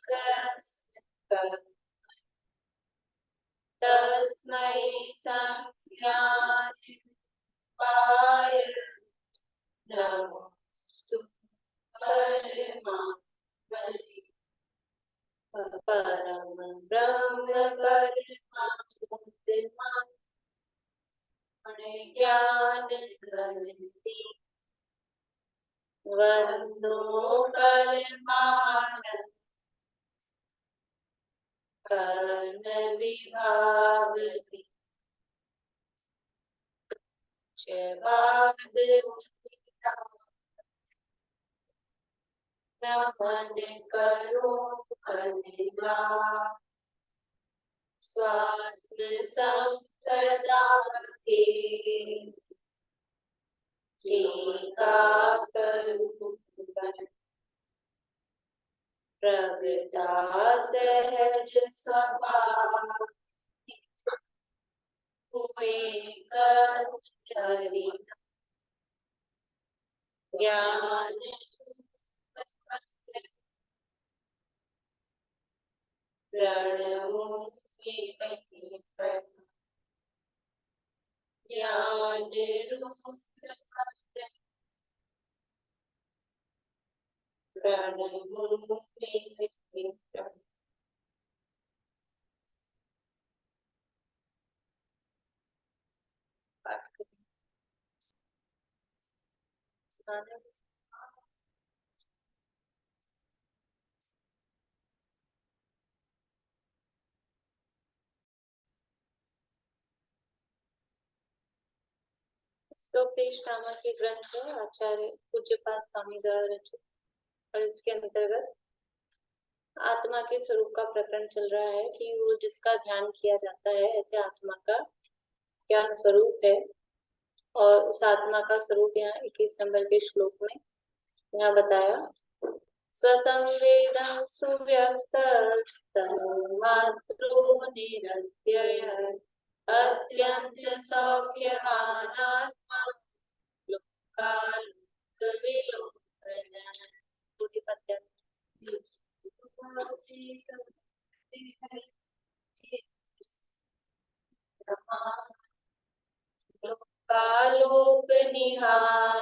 यस्य तस्मै संज्ञानिपाय नमोस्तु परमात्मने परम ब्रह्म परमात्मने ज्ञान गणति वन्दो परमानंद कर्ण विभावति नमन करो कलिमा स्वात्म संपदा के टीका करूं प्रगटा सहज स्वभाव हुए कर्मचारी ज्ञान ज्ञान रूप श्लोकेश नामक के ग्रंथ है आचार्य पूज्यपाद स्वामी द्वारा रचित और इसके अंतर्गत आत्मा के स्वरूप का प्रकरण चल रहा है कि वो जिसका ध्यान किया जाता है ऐसे आत्मा का क्या स्वरूप है। और उस आत्मा का स्वरूप यहाँ 21 नंबर के श्लोक में यहाँ बताया। स्वसंवेदं सुव्यक्त मात्रो निरत्यय अत्यंत सौख्यवानात्मा लोक निहार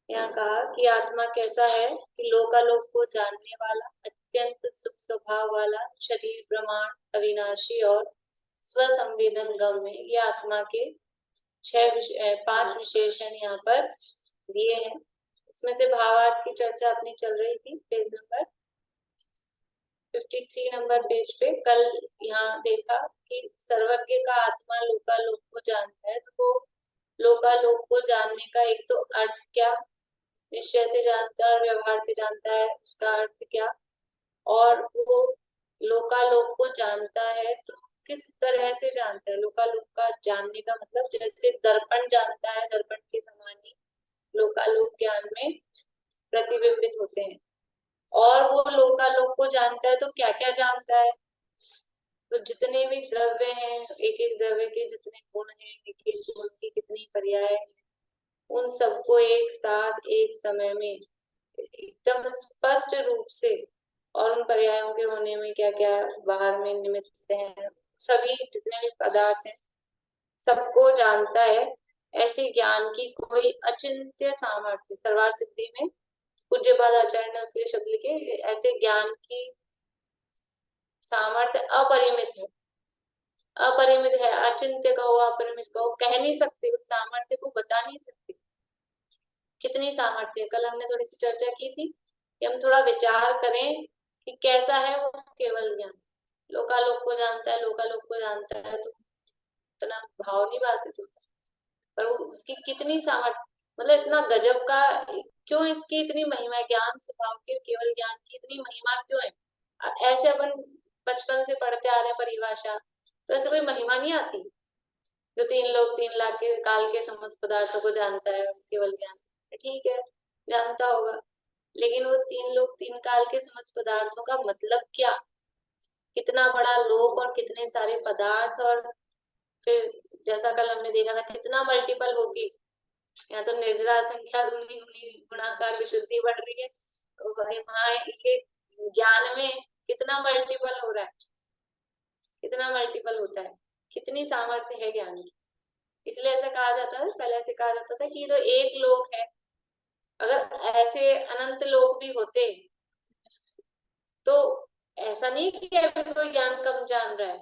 यहाँ कहा कि आत्मा कैसा है कि लोकालोक को जानने वाला, अत्यंत सुख स्वभाव वाला, शरीर प्रमाण, अविनाशी और स्वसंवेदन गम्य। ये आत्मा के 5 विशेषण यहाँ पर दिए हैं। इसमें से भावार्थ की चर्चा अपनी चल रही थी पेज नंबर 53 नंबर पेज पे। कल यहाँ देखा कि सर्वज्ञ का आत्मा लोकालोक को जानता है, तो वो लोकालोक को जानने का एक तो अर्थ क्या, निश्चय से जानता है, व्यवहार से जानता है, उसका अर्थ क्या, और वो लोकालोक को जानता है तो किस तरह से जानता है। लोकालोक का जानने का मतलब जैसे दर्पण जानता है, दर्पण के समान ही लोकालोक ज्ञान में प्रतिबिंबित होते हैं। और वो लोकालोक को जानता है तो क्या क्या जानता है, तो जितने भी द्रव्य हैं, एक एक द्रव्य के जितने गुण हैं, एक एक गुण की कितनी पर्याय है, उन सबको एक साथ एक समय में एकदम स्पष्ट रूप से, और उन पर्यायों के होने में क्या क्या बाहर में निमित्त हैं, सभी जितने भी पदार्थ हैं सबको जानता है। ऐसे ज्ञान की कोई अचिंत्य सामर्थ्य, सर्वार सिद्धि में पूज्यपाद आचार्य ने उसके लिए शब्द लिखे, ऐसे ज्ञान की सामर्थ्य अपरिमित है। अपरिमित है, अचिंत्य कहो, अपरिमित कहो, कह नहीं सकते, उस सामर्थ्य को बता नहीं सकते कितनी सामर्थ्य है। कल हमने थोड़ी सी चर्चा की थी कि हम थोड़ा विचार करें कि कैसा है वो केवल ज्ञान। लोकालोक को जानता है, लोकालोक को जानता है तो इतना भाव नहीं भाषित होता, पर वो उसकी कितनी सामर्थ्य, मतलब इतना गजब का क्यों, इसकी इतनी महिमा, ज्ञान स्वभाव के केवल ज्ञान की इतनी महिमा क्यों है। ऐसे अपन बचपन से पढ़ते आ रहे हैं परिभाषा, तो ऐसे कोई महिमा नहीं आती। जो 3 लोग 3 लाख के काल के समस्त पदार्थों को जानता है केवल ज्ञान, ठीक है, जानता होगा, लेकिन वो 3 लोग 3 काल के समस्त पदार्थों का मतलब क्या, कितना बड़ा लोक और कितने सारे पदार्थ, और फिर जैसा कल हमने देखा था कितना मल्टीपल होगी। यहाँ तो निर्जरा संख्या गुणी गुणी गुणाकार विशुद्धि बढ़ रही है, तो वहाँ ये ज्ञान में कितना मल्टीपल हो रहा है, कितना मल्टीपल होता है, कितनी सामर्थ्य है ज्ञान की। इसलिए ऐसा कहा जाता है, पहले ऐसे कहा जाता था कि ये तो एक लोक है, अगर ऐसे अनंत लोक भी होते तो ऐसा नहीं कि अभी कोई ज्ञान कम जान रहा है,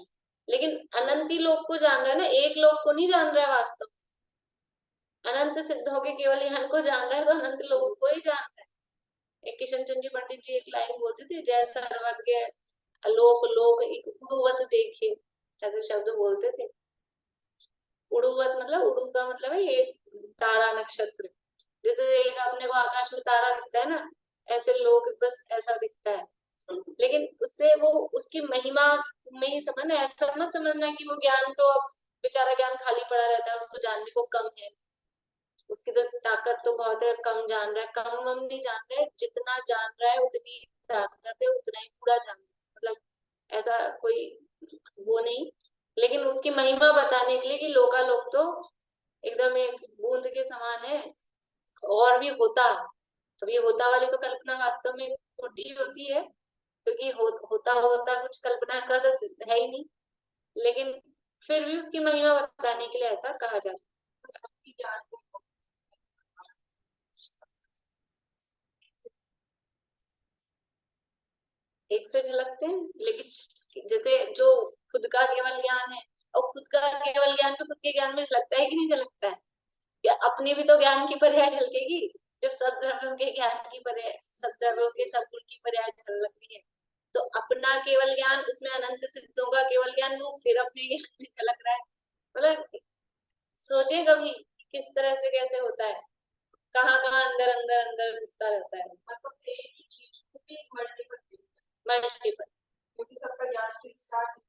लेकिन अनंत ही लोक को जान रहा है ना, एक लोक को नहीं जान रहा है वास्तव। अनंत सिद्ध होके केवल यहाँ को जान रहा है, तो अनंत लोक को ही जान रहा है। एक किशन चंद्र पंडित जी एक लाइन बोलते थे, जय सर्वज्ञ अलोक लोक एक उड़ुवत देखे, ऐसे शब्द बोलते थे। उड़ुवत मतलब, उड़ू का मतलब है ये तारा नक्षत्र, जैसे एक अपने को आकाश में तारा दिखता है ना, ऐसे लोग बस ऐसा दिखता है, लेकिन उससे वो उसकी महिमा में ही समझना, ऐसा मत समझना कि वो ज्ञान तो अब बेचारा ज्ञान खाली पड़ा रहता है, उसको जानने को कम है, उसकी तो ताकत तो बहुत है, कम जान रहा है, कम वम नहीं जान रहा है, जितना जान रहा है उतनी ताकत है, उतना ही पूरा जान रहा है, मतलब ऐसा कोई वो नहीं। लेकिन उसकी महिमा बताने के लिए कि लोकालोक तो एकदम एक बूंद के समान है, और भी होता। अब ये होता वाली तो कल्पना वास्तव में छोटी होती है, क्योंकि होता होता कुछ कल्पना का तो है ही नहीं, लेकिन फिर भी उसकी महिमा बताने के लिए ऐसा कहा जाता है। एक पे झलकते हैं, लेकिन जैसे जो खुद का केवल ज्ञान है, और खुद का केवल ज्ञान पे खुद के ज्ञान में झलकता है कि नहीं झलकता है, या अपनी भी तो ज्ञान की पर्याय झलकेगी, जब सब द्रव्यों के ज्ञान की पर्याय, सब द्रव्यों के सब गुण की पर्याय झलक रही है, तो अपना केवल ज्ञान, उसमें अनंत सिद्धों का केवल ज्ञान, वो फिर अपने ज्ञान में झलक रहा है। मतलब सोचे कभी किस तरह से कैसे होता है, कहाँ कहाँ अंदर अंदर अंदर घुसता रहता है, मतलब एक ही चीज को भी मल्टीपल मल्टीपल, क्योंकि सबका ज्ञान के साथ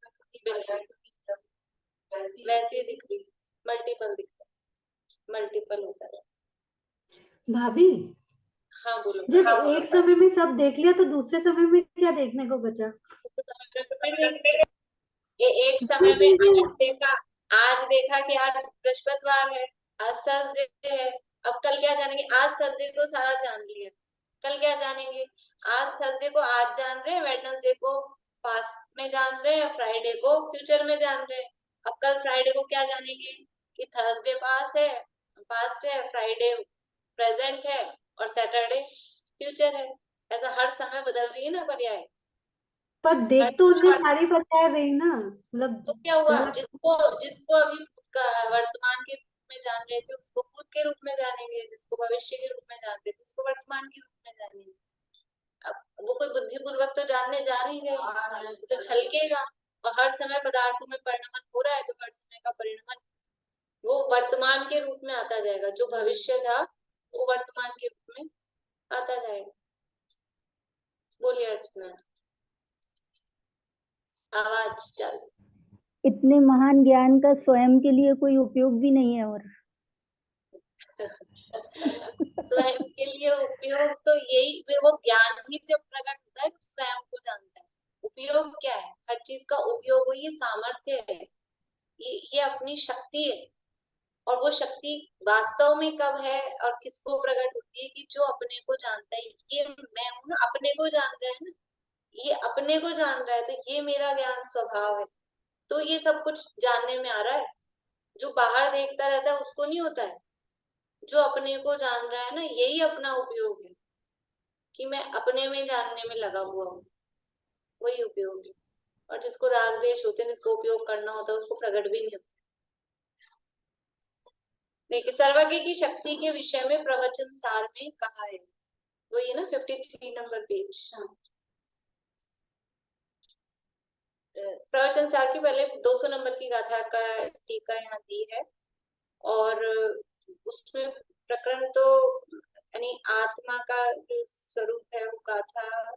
वैसे ही दिख रही, मल्टीपल दिखता है, मल्टीपल होता है। भाभी, हाँ बोलो। जब एक समय में सब देख लिया तो दूसरे समय में क्या देखने को बचा? ये एक समय में आज देखा कि आज बृहस्पतिवार है, आज थर्सडे है, अब कल क्या जानेंगे, आज थर्सडे को सारा जान लिया, कल क्या जानेंगे, आज थर्सडे को आज जान रहे हैं, वेडनेसडे को पास्ट में जान रहे हैं, फ्राइडे को फ्यूचर में जान रहे हैं, अब कल फ्राइडे को क्या जानेंगे कि थर्सडे पास्ट है, फ्राइडे प्रेजेंट है, और सैटरडे फ्यूचर है। ऐसा हर समय बदल रही है ना पर्याय। पर देख तो उनने सारी पर्याय रही ना, मतलब तो क्या हुआ, झलक। जिसको जिसको अभी वर्तमान के रूप में जान रहे थे उसको भूत के रूप में जानेंगे, जिसको भविष्य के रूप में जानते थे उसको वर्तमान के रूप में जानेंगे। अब वो कोई बुद्धिपूर्वक तो जानने जा नहीं रहे, तो झलकेगा, और हर समय पदार्थों में परिणमन हो रहा है, तो हर समय का परिणमन वो वर्तमान के रूप में आता जाएगा, जो भविष्य था वो वर्तमान के रूप में आता जाएगा। बोलिए अर्चना, आवाज चालू। इतने महान ज्ञान का स्वयं के लिए कोई उपयोग भी नहीं है, और स्वयं के लिए उपयोग तो यही, वो ज्ञान ही जब प्रकट होता है तो स्वयं को जानता है। उपयोग क्या है, हर चीज का उपयोग हो, ये सामर्थ्य है, ये अपनी शक्ति है, और वो शक्ति वास्तव में कब है और किसको प्रकट होती है, कि जो अपने को जानता है, ये मैं हूं ना, अपने को जान रहा है ना, ये अपने को जान रहा है, तो ये मेरा ज्ञान स्वभाव है, तो ये सब कुछ जानने में आ रहा है। जो बाहर देखता रहता है उसको नहीं होता है, जो अपने को जान रहा है ना, यही अपना उपयोग है, कि मैं अपने में जानने में लगा हुआ हूँ, वही उपयोग है। और जिसको राग द्वेष होते हैं, जिसको उपयोग करना होता है, उसको प्रकट भी नहीं होता। देखिए, सर्वज्ञ की शक्ति के विषय में प्रवचन सार में कहा है, वही है ना 53 नंबर पेज। प्रवचन सार की पहले 200 नंबर की गाथा का टीका यहाँ दी है, और उसमें प्रकरण तो यानी आत्मा का जो स्वरूप है वो गाथा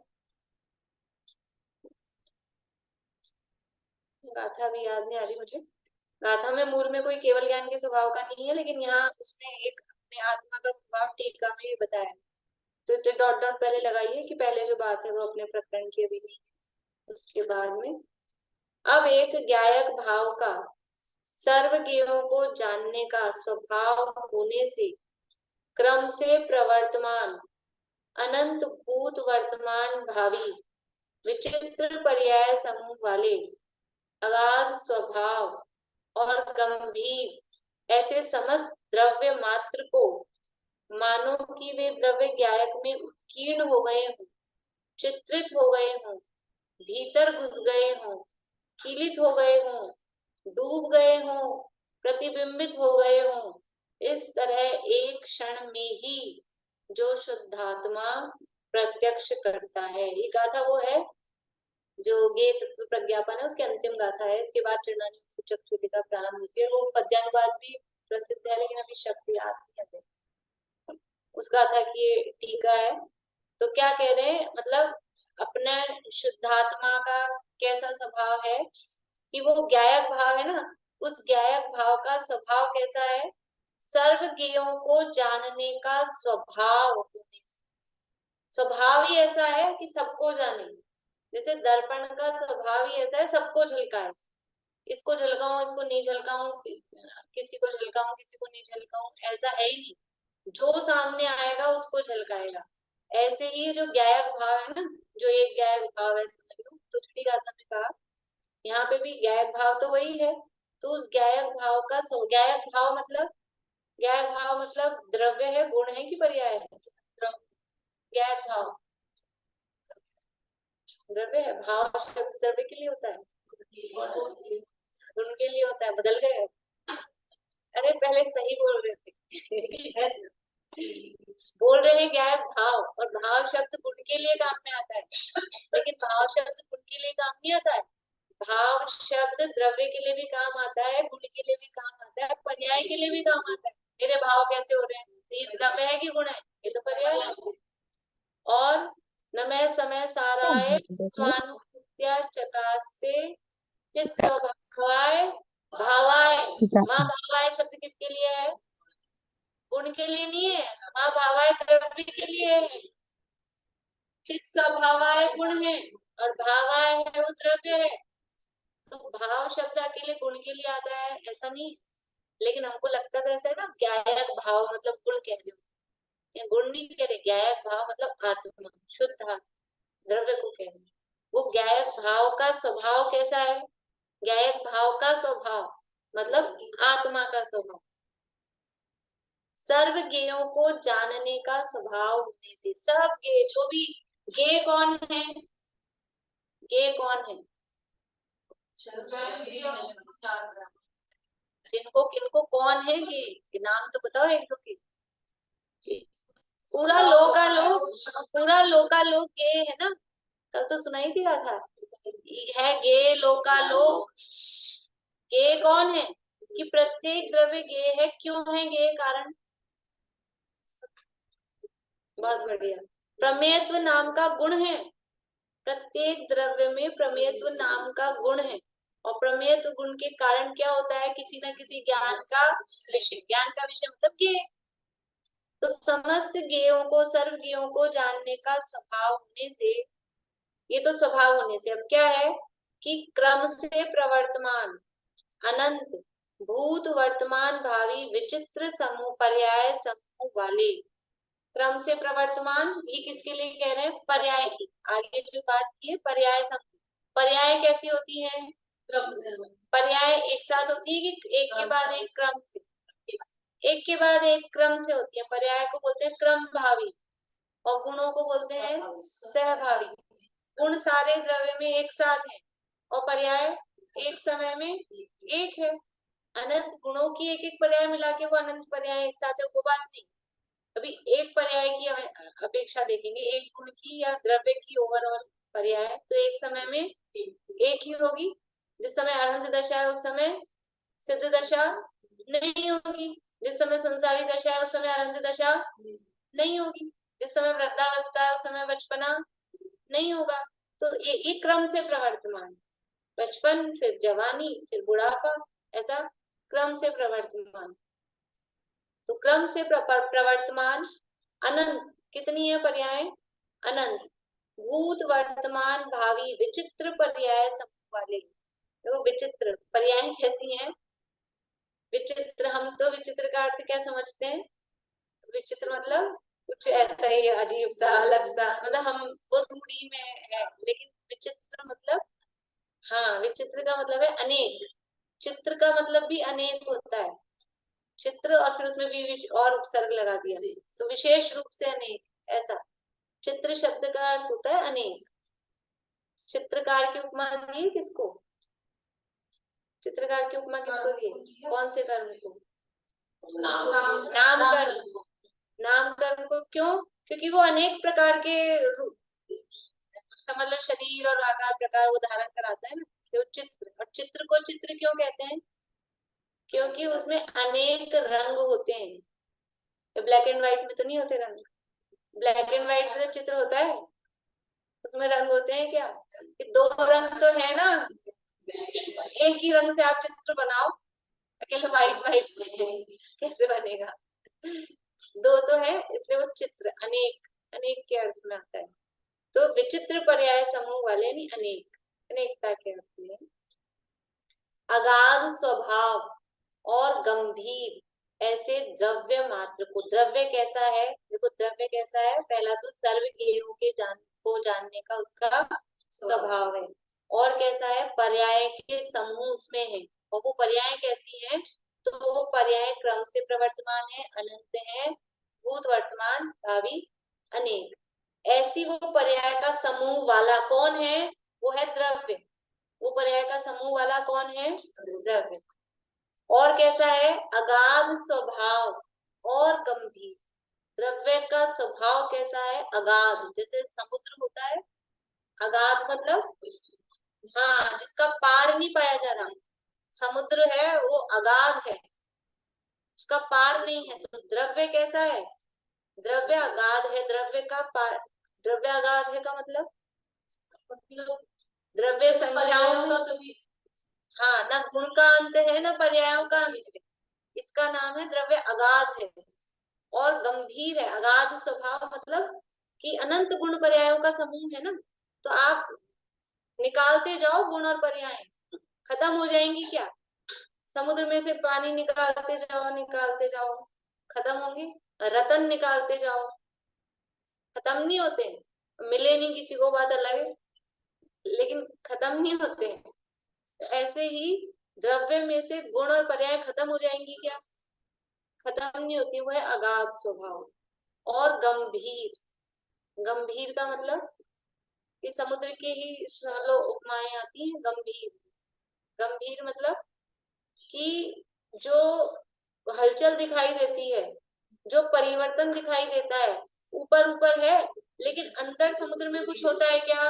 गाथा भी याद नहीं आ रही मुझे। गाथा में मूल में कोई केवल ज्ञान के स्वभाव का नहीं है, लेकिन यहाँ उसमें एक अपने आत्मा का स्वभाव टीका में बताया है। तो इसलिए डॉट डॉट पहले लगाइए कि पहले जो बात है वो अपने प्रकरण की अभी नहीं है, उसके बाद में। अब एक ज्ञायक भाव का सर्वज्ञों को जानने का स्वभाव होने से क्रम से प्रवर्तमान अनंत भूत वर्तमान भावी विचित्र पर्याय समूह वाले अगाध स्वभाव और गंभीर ऐसे समस्त द्रव्य मात्र को मानो कि वे द्रव्य ज्ञायक में उत्कीर्ण हो गए हों, चित्रित हो गए हों, भीतर घुस गए हों, कीलित हो गए हों, डूब गए हों, प्रतिबिंबित हो गए हों, इस तरह एक क्षण में ही जो शुद्धात्मा प्रत्यक्ष करता है। ये गाथा वो है जो गे तत्व प्रज्ञापन है, उसके अंतिम गाथा है। इसके बाद चरणानी सूचक श्रुति का प्रारंभ होती है। वो पद्यानुवाद भी प्रसिद्ध है, लेकिन अभी शब्द याद नहीं आते। उस गाथा की टीका है। तो क्या कह रहे हैं, मतलब अपना शुद्धात्मा का कैसा स्वभाव है कि वो ज्ञायक भाव है ना, उस ज्ञायक भाव का स्वभाव कैसा है, सर्वज्ञों को जानने का स्वभाव होने से। स्वभाव ही ऐसा है कि सबको जाने। जैसे दर्पण का स्वभाव ही ऐसा है, सबको झलकाए, इसको झलकाऊं, इसको नहीं झलकाऊं, किसी को झलकाऊं, किसी को नहीं झलकाऊं, ऐसा है ही नहीं। जो सामने आएगा उसको झलकाएगा। ऐसे ही जो ज्ञायक भाव है ना, जो एक ज्ञायक भाव है, समझ लो। तो छठी गाथा में कहा, यहाँ पे भी ज्ञायक भाव तो वही है। तो उस ज्ञायक भाव का ज्ञायक भाव मतलब, ज्ञायक भाव मतलब द्रव्य है, गुण है कि पर्याय है? ज्ञायक भाव द्रव्य है। भाव शब्द द्रव्य के लिए होता है, गुण के लिए होता है। बदल गए, अरे पहले सही बोल रहे थे। बोल रहे हैं ज्ञायक भाव, और भाव शब्द गुण के लिए काम में आता है, लेकिन भाव शब्द गुण के लिए काम नहीं आता है। भाव शब्द द्रव्य के लिए भी काम आता है, गुण के लिए भी काम आता है, पर्याय के लिए भी काम आता है। मेरे भाव कैसे हो रहे हैं, ये द्रव्य है कि गुण है? ये तो पर्याय है। और नमः समय साराय स्वानुभूत्या चकास्ते चित स्वभावाय भावाय। माँ भावाय शब्द किसके लिए है? गुण के लिए नहीं है। माँ भावाय द्रव्य के लिए है। चित स्वभावाय गुण है और भावाय है वो द्रव्य है। तो भाव शब्द अकेले गुण के लिए आता है ऐसा नहीं, लेकिन हमको लगता था ऐसा है ना, ज्ञायक भाव मतलब गुण कह रहे हो, गुण नहीं कह रहे। ज्ञायक भाव मतलब आत्मा, शुद्ध द्रव्य को कह रहे। वो ज्ञायक भाव का स्वभाव कैसा है? ज्ञायक भाव का स्वभाव मतलब आत्मा का स्वभाव, सर्वज्ञों को जानने का स्वभाव होने से। सब ज्ञेय, जो भी ज्ञेय कौन है? ज्ञेय कौन है? जिनको किनको कौन है ज्ञेय, नाम तो बताओ एक दो के। पूरा लोकालोक ज्ञेय है ना, कल तो सुनाई थी था है ज्ञेय लोकालोक। ज्ञेय कौन है कि प्रत्येक द्रव्य ज्ञेय है। क्यों है ज्ञेय? कारण बहुत बढ़िया, प्रमेयत्व नाम का गुण है। प्रत्येक द्रव्य में प्रमेयत्व नाम का गुण है, और प्रमेयत्व गुण के कारण क्या होता है? किसी न किसी ज्ञान का विषय। ज्ञान का विषय मतलब ज्ञेय। तो समस्त ज्ञेयों को, सर्व ज्ञेयों को जानने का स्वभाव होने से, ये तो स्वभाव होने से, अब क्या है कि क्रम से प्रवर्तमान अनंत भूत वर्तमान भावी विचित्र समूह पर्याय समूह वाले। क्रम से प्रवर्तमान, ये किसके लिए कह रहे हैं? पर्याय की। आगे जो बात की है पर्याय समूह। पर्याय कैसी होती है? पर्याय एक साथ होती है कि एक के बाद एक क्रम से? एक के बाद एक क्रम से होती है। पर्याय को बोलते हैं क्रम भावी, और गुणों को बोलते हैं सहभावी। गुण सारे द्रव्य में एक साथ है, और पर्याय एक समय में एक है। अनंत गुणों की एक एक पर्याय मिला के वो अनंत पर्याय एक साथ है, वो बात नहीं। अभी एक पर्याय की अपेक्षा देखेंगे, एक गुण की या द्रव्य की ओवरऑल पर्याय, तो एक समय में एक ही होगी। जिस समय अनंत दशा है उस समय सिद्ध दशा नहीं होगी, जिस समय संसारी दशा है उस समय अनंत दशा नहीं होगी, जिस समय वृद्धावस्था है उस समय बचपना नहीं होगा। तो एक क्रम से प्रवर्तमान। बचपन, फिर जवानी, फिर बुढ़ापा, ऐसा क्रम से प्रवर्तमान। तो क्रम से प्रवर्तमान अनंत, कितनी है पर्याय? अनंत। भूत, वर्तमान, भावी, विचित्र पर्याय समूह वाले। देखो विचित्र पर्याय कैसी हैं? विचित्र, हम तो विचित्र का अर्थ क्या समझते हैं? विचित्र मतलब कुछ ऐसा ही अजीब सा, अलग सा, मतलब हम वो रूढ़ी में है। लेकिन विचित्र मतलब, हाँ, विचित्र का मतलब है अनेक। चित्र का मतलब भी अनेक होता है, चित्र, और फिर उसमें भी और उपसर्ग लगा दिया, तो विशेष रूप से अनेक, ऐसा। चित्र शब्द का अर्थ होता है अनेक। चित्रकार की उपमा दी किसको? चित्रकार की उपमा किसको दी? कौन से कर्म को? नामकर्म को। नामकर्म को क्यों? क्योंकि वो अनेक प्रकार के समझ लो शरीर और आकार प्रकार वो धारण कराता है ना, तो चित्र। और चित्र को चित्र क्यों कहते हैं? क्योंकि उसमें अनेक रंग होते हैं। ब्लैक एंड व्हाइट में तो नहीं होते रंग। ब्लैक एंड व्हाइट में तो चित्र होता है, उसमें रंग होते हैं क्या? दो रंग तो है ना, एक ही रंग से आप चित्र बनाओ, अकेले व्हाइट व्हाइट से कैसे बनेगा? दो तो है, इसलिए वो चित्र अनेक, अनेक के अर्थ में आता है। तो विचित्र पर्याय समूह वाले नहीं, अनेक, अनेकता के अर्थ में। अगाध स्वभाव और गंभीर ऐसे द्रव्य मात्र को। द्रव्य कैसा है? देखो द्रव्य कैसा है, पहला तो सर्वज्ञेयों के को जानने का उसका स्वभाव है। और कैसा है? पर्याय के समूह उसमें है। और वो पर्याय कैसी है? तो वो पर्याय क्रम से प्रवर्तमान है, अनंत है, भूत, वर्तमान, भावी, अनेक। ऐसी वो पर्याय का समूह वाला कौन है? वो है द्रव्य। वो पर्याय का समूह वाला कौन है? द्रव्य। और कैसा है? अगाध स्वभाव और गंभीर। द्रव्य का स्वभाव कैसा है? अगाध, जैसे समुद्र होता है, अगाध मतलब हाँ, जिसका पार नहीं पाया जा रहा। समुद्र है वो अगाध है, उसका पार नहीं है। तो द्रव्य कैसा है? द्रव्य अगाध है, द्रव्य का पार, द्रव्य अगाध है का मतलब द्रव्य संख्याओं का कभी, हाँ, ना गुण का अंत है ना पर्यायों का अंत है, इसका नाम है द्रव्य अगाध है। और गंभीर है, अगाध स्वभाव मतलब कि अनंत गुण पर्यायों का समूह है ना, तो आप निकालते जाओ गुण और पर्याय, खत्म हो जाएंगी क्या? समुद्र में से पानी निकालते जाओ, निकालते जाओ, खत्म होंगे। रतन निकालते जाओ, खत्म नहीं होते। मिले नहीं किसी को, बात अलग है, लेकिन खत्म नहीं होते। ऐसे ही द्रव्य में से गुण और पर्याय खत्म हो जाएंगी क्या? खत्म नहीं होती। वो है अगाध स्वभाव। और गंभीर, गंभीर का मतलब कि समुद्र की ही उपमाएं आती हैं। गंभीर, गंभीर मतलब कि जो हलचल दिखाई देती है, जो परिवर्तन दिखाई देता है, ऊपर ऊपर है लेकिन अंदर समुद्र में कुछ होता है क्या?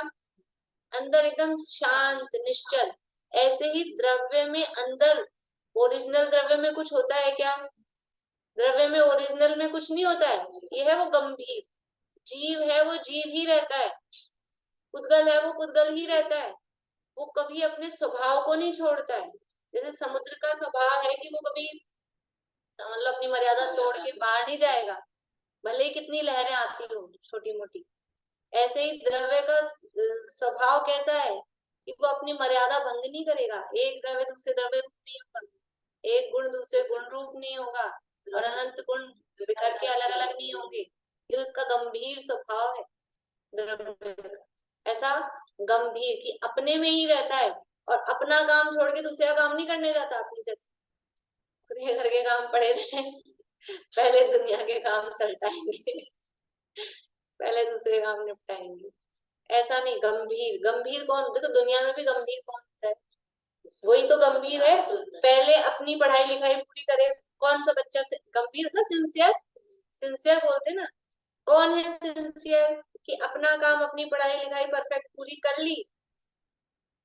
अंदर एकदम शांत निश्चल। ऐसे ही द्रव्य में अंदर, ओरिजिनल द्रव्य में कुछ होता है क्या? द्रव्य में ओरिजिनल में कुछ नहीं होता है। ये है वो गंभीर। जीव है वो जीव ही रहता है, पुद्गल है वो पुद्गल ही रहता है, वो कभी अपने स्वभाव को नहीं छोड़ता है। जैसे समुद्र का स्वभाव है कि वो कभी समझ लो अपनी मर्यादा तोड़ के बाहर नहीं जाएगा, भले ही कितनी लहरें आती हो छोटी मोटी। ऐसे ही द्रव्य का स्वभाव कैसा है कि वो अपनी मर्यादा भंग नहीं करेगा। एक द्रव्य दूसरे द्रव्य रूप नहीं होगा, एक गुण दूसरे गुण रूप नहीं होगा, और अनंत गुण बिखर के अलग अलग नहीं होंगे। ये उसका गंभीर स्वभाव है द्रव्य का। ऐसा गंभीर कि अपने में ही रहता है और अपना काम छोड़ के दूसरा काम नहीं करने जाता। अपनी जैसे खुद के घर के काम पड़े रहे, पहले दुनिया के काम सलटाएंगे, पहले दूसरे काम निपटाएंगे। ऐसा नहीं, गंभीर। गंभीर कौन? देखो दुनिया में भी गंभीर कौन होता है? वही तो गंभीर है, पहले अपनी पढ़ाई लिखाई पूरी करे। कौन सा बच्चा से गंभीर ना, सिंसियर, सिंसियर बोलते ना। कौन है सिंसियर? कि अपना काम, अपनी पढ़ाई लिखाई परफेक्ट पूरी कर ली,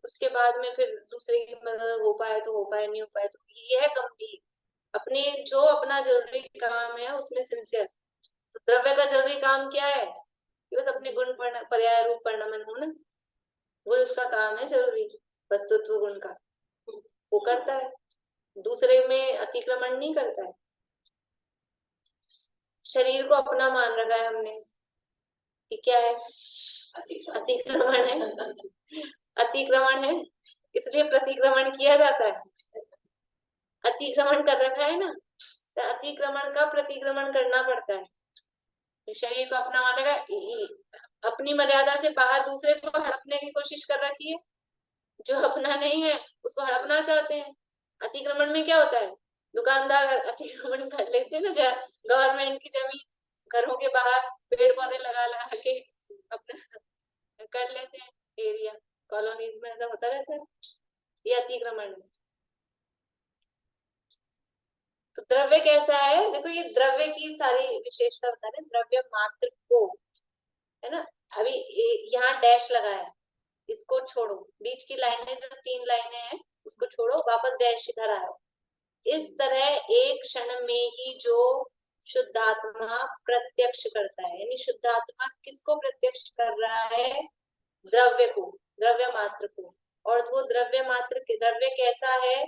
उसके बाद में फिर दूसरे की मदद हो पाए तो हो पाए, नहीं हो पाए तो, ये है गंभीर। अपने जो अपना जरूरी काम है उसमें सिंसियर। तो द्रव्य का जरूरी काम क्या है? कि बस अपने गुण पर्याय रूप परिणाम हो ना, वो उसका काम है जरूरी। वस्तुत्व गुण का, वो करता है, दूसरे में अतिक्रमण नहीं करता है। शरीर को अपना मान रखा है हमने कि क्या है, अतिक्रमण है, अतिक्रमण है, इसलिए प्रतिक्रमण किया जाता है। अतिक्रमण कर रखा है ना, तो अतिक्रमण का प्रतिक्रमण करना पड़ता है। शरीर को अपना मान रखा है, अपनी मर्यादा से बाहर दूसरे को हड़पने की कोशिश कर रखी है, जो अपना नहीं है उसको हड़पना चाहते हैं। अतिक्रमण में क्या होता है, दुकानदार अतिक्रमण कर लेते हैं ना, गवर्नमेंट की जमीन घरों के बाहर पेड़ पौधे लगा लगा के अपना कर लेते हैं एरिया, कॉलोनीज में ऐसा होता रहता है, ये अतिक्रमण है। तो द्रव्य कैसा है, देखो ये द्रव्य की सारी विशेषता बता रहे हैं, द्रव्य मात्र को, है ना। अभी यहाँ डैश लगा है, इसको छोड़ो, बीच की लाइनें जो 3 लाइनें हैं उसको छोड़ो, वापस डैश इधर आओ। इस तरह एक क्षण में ही जो शुद्धात्मा प्रत्यक्ष करता है, यानी शुद्धात्मा किसको प्रत्यक्ष कर रहा है, द्रव्य को, द्रव्य मात्र को। और वो द्रव्य मात्र, द्रव्य कैसा है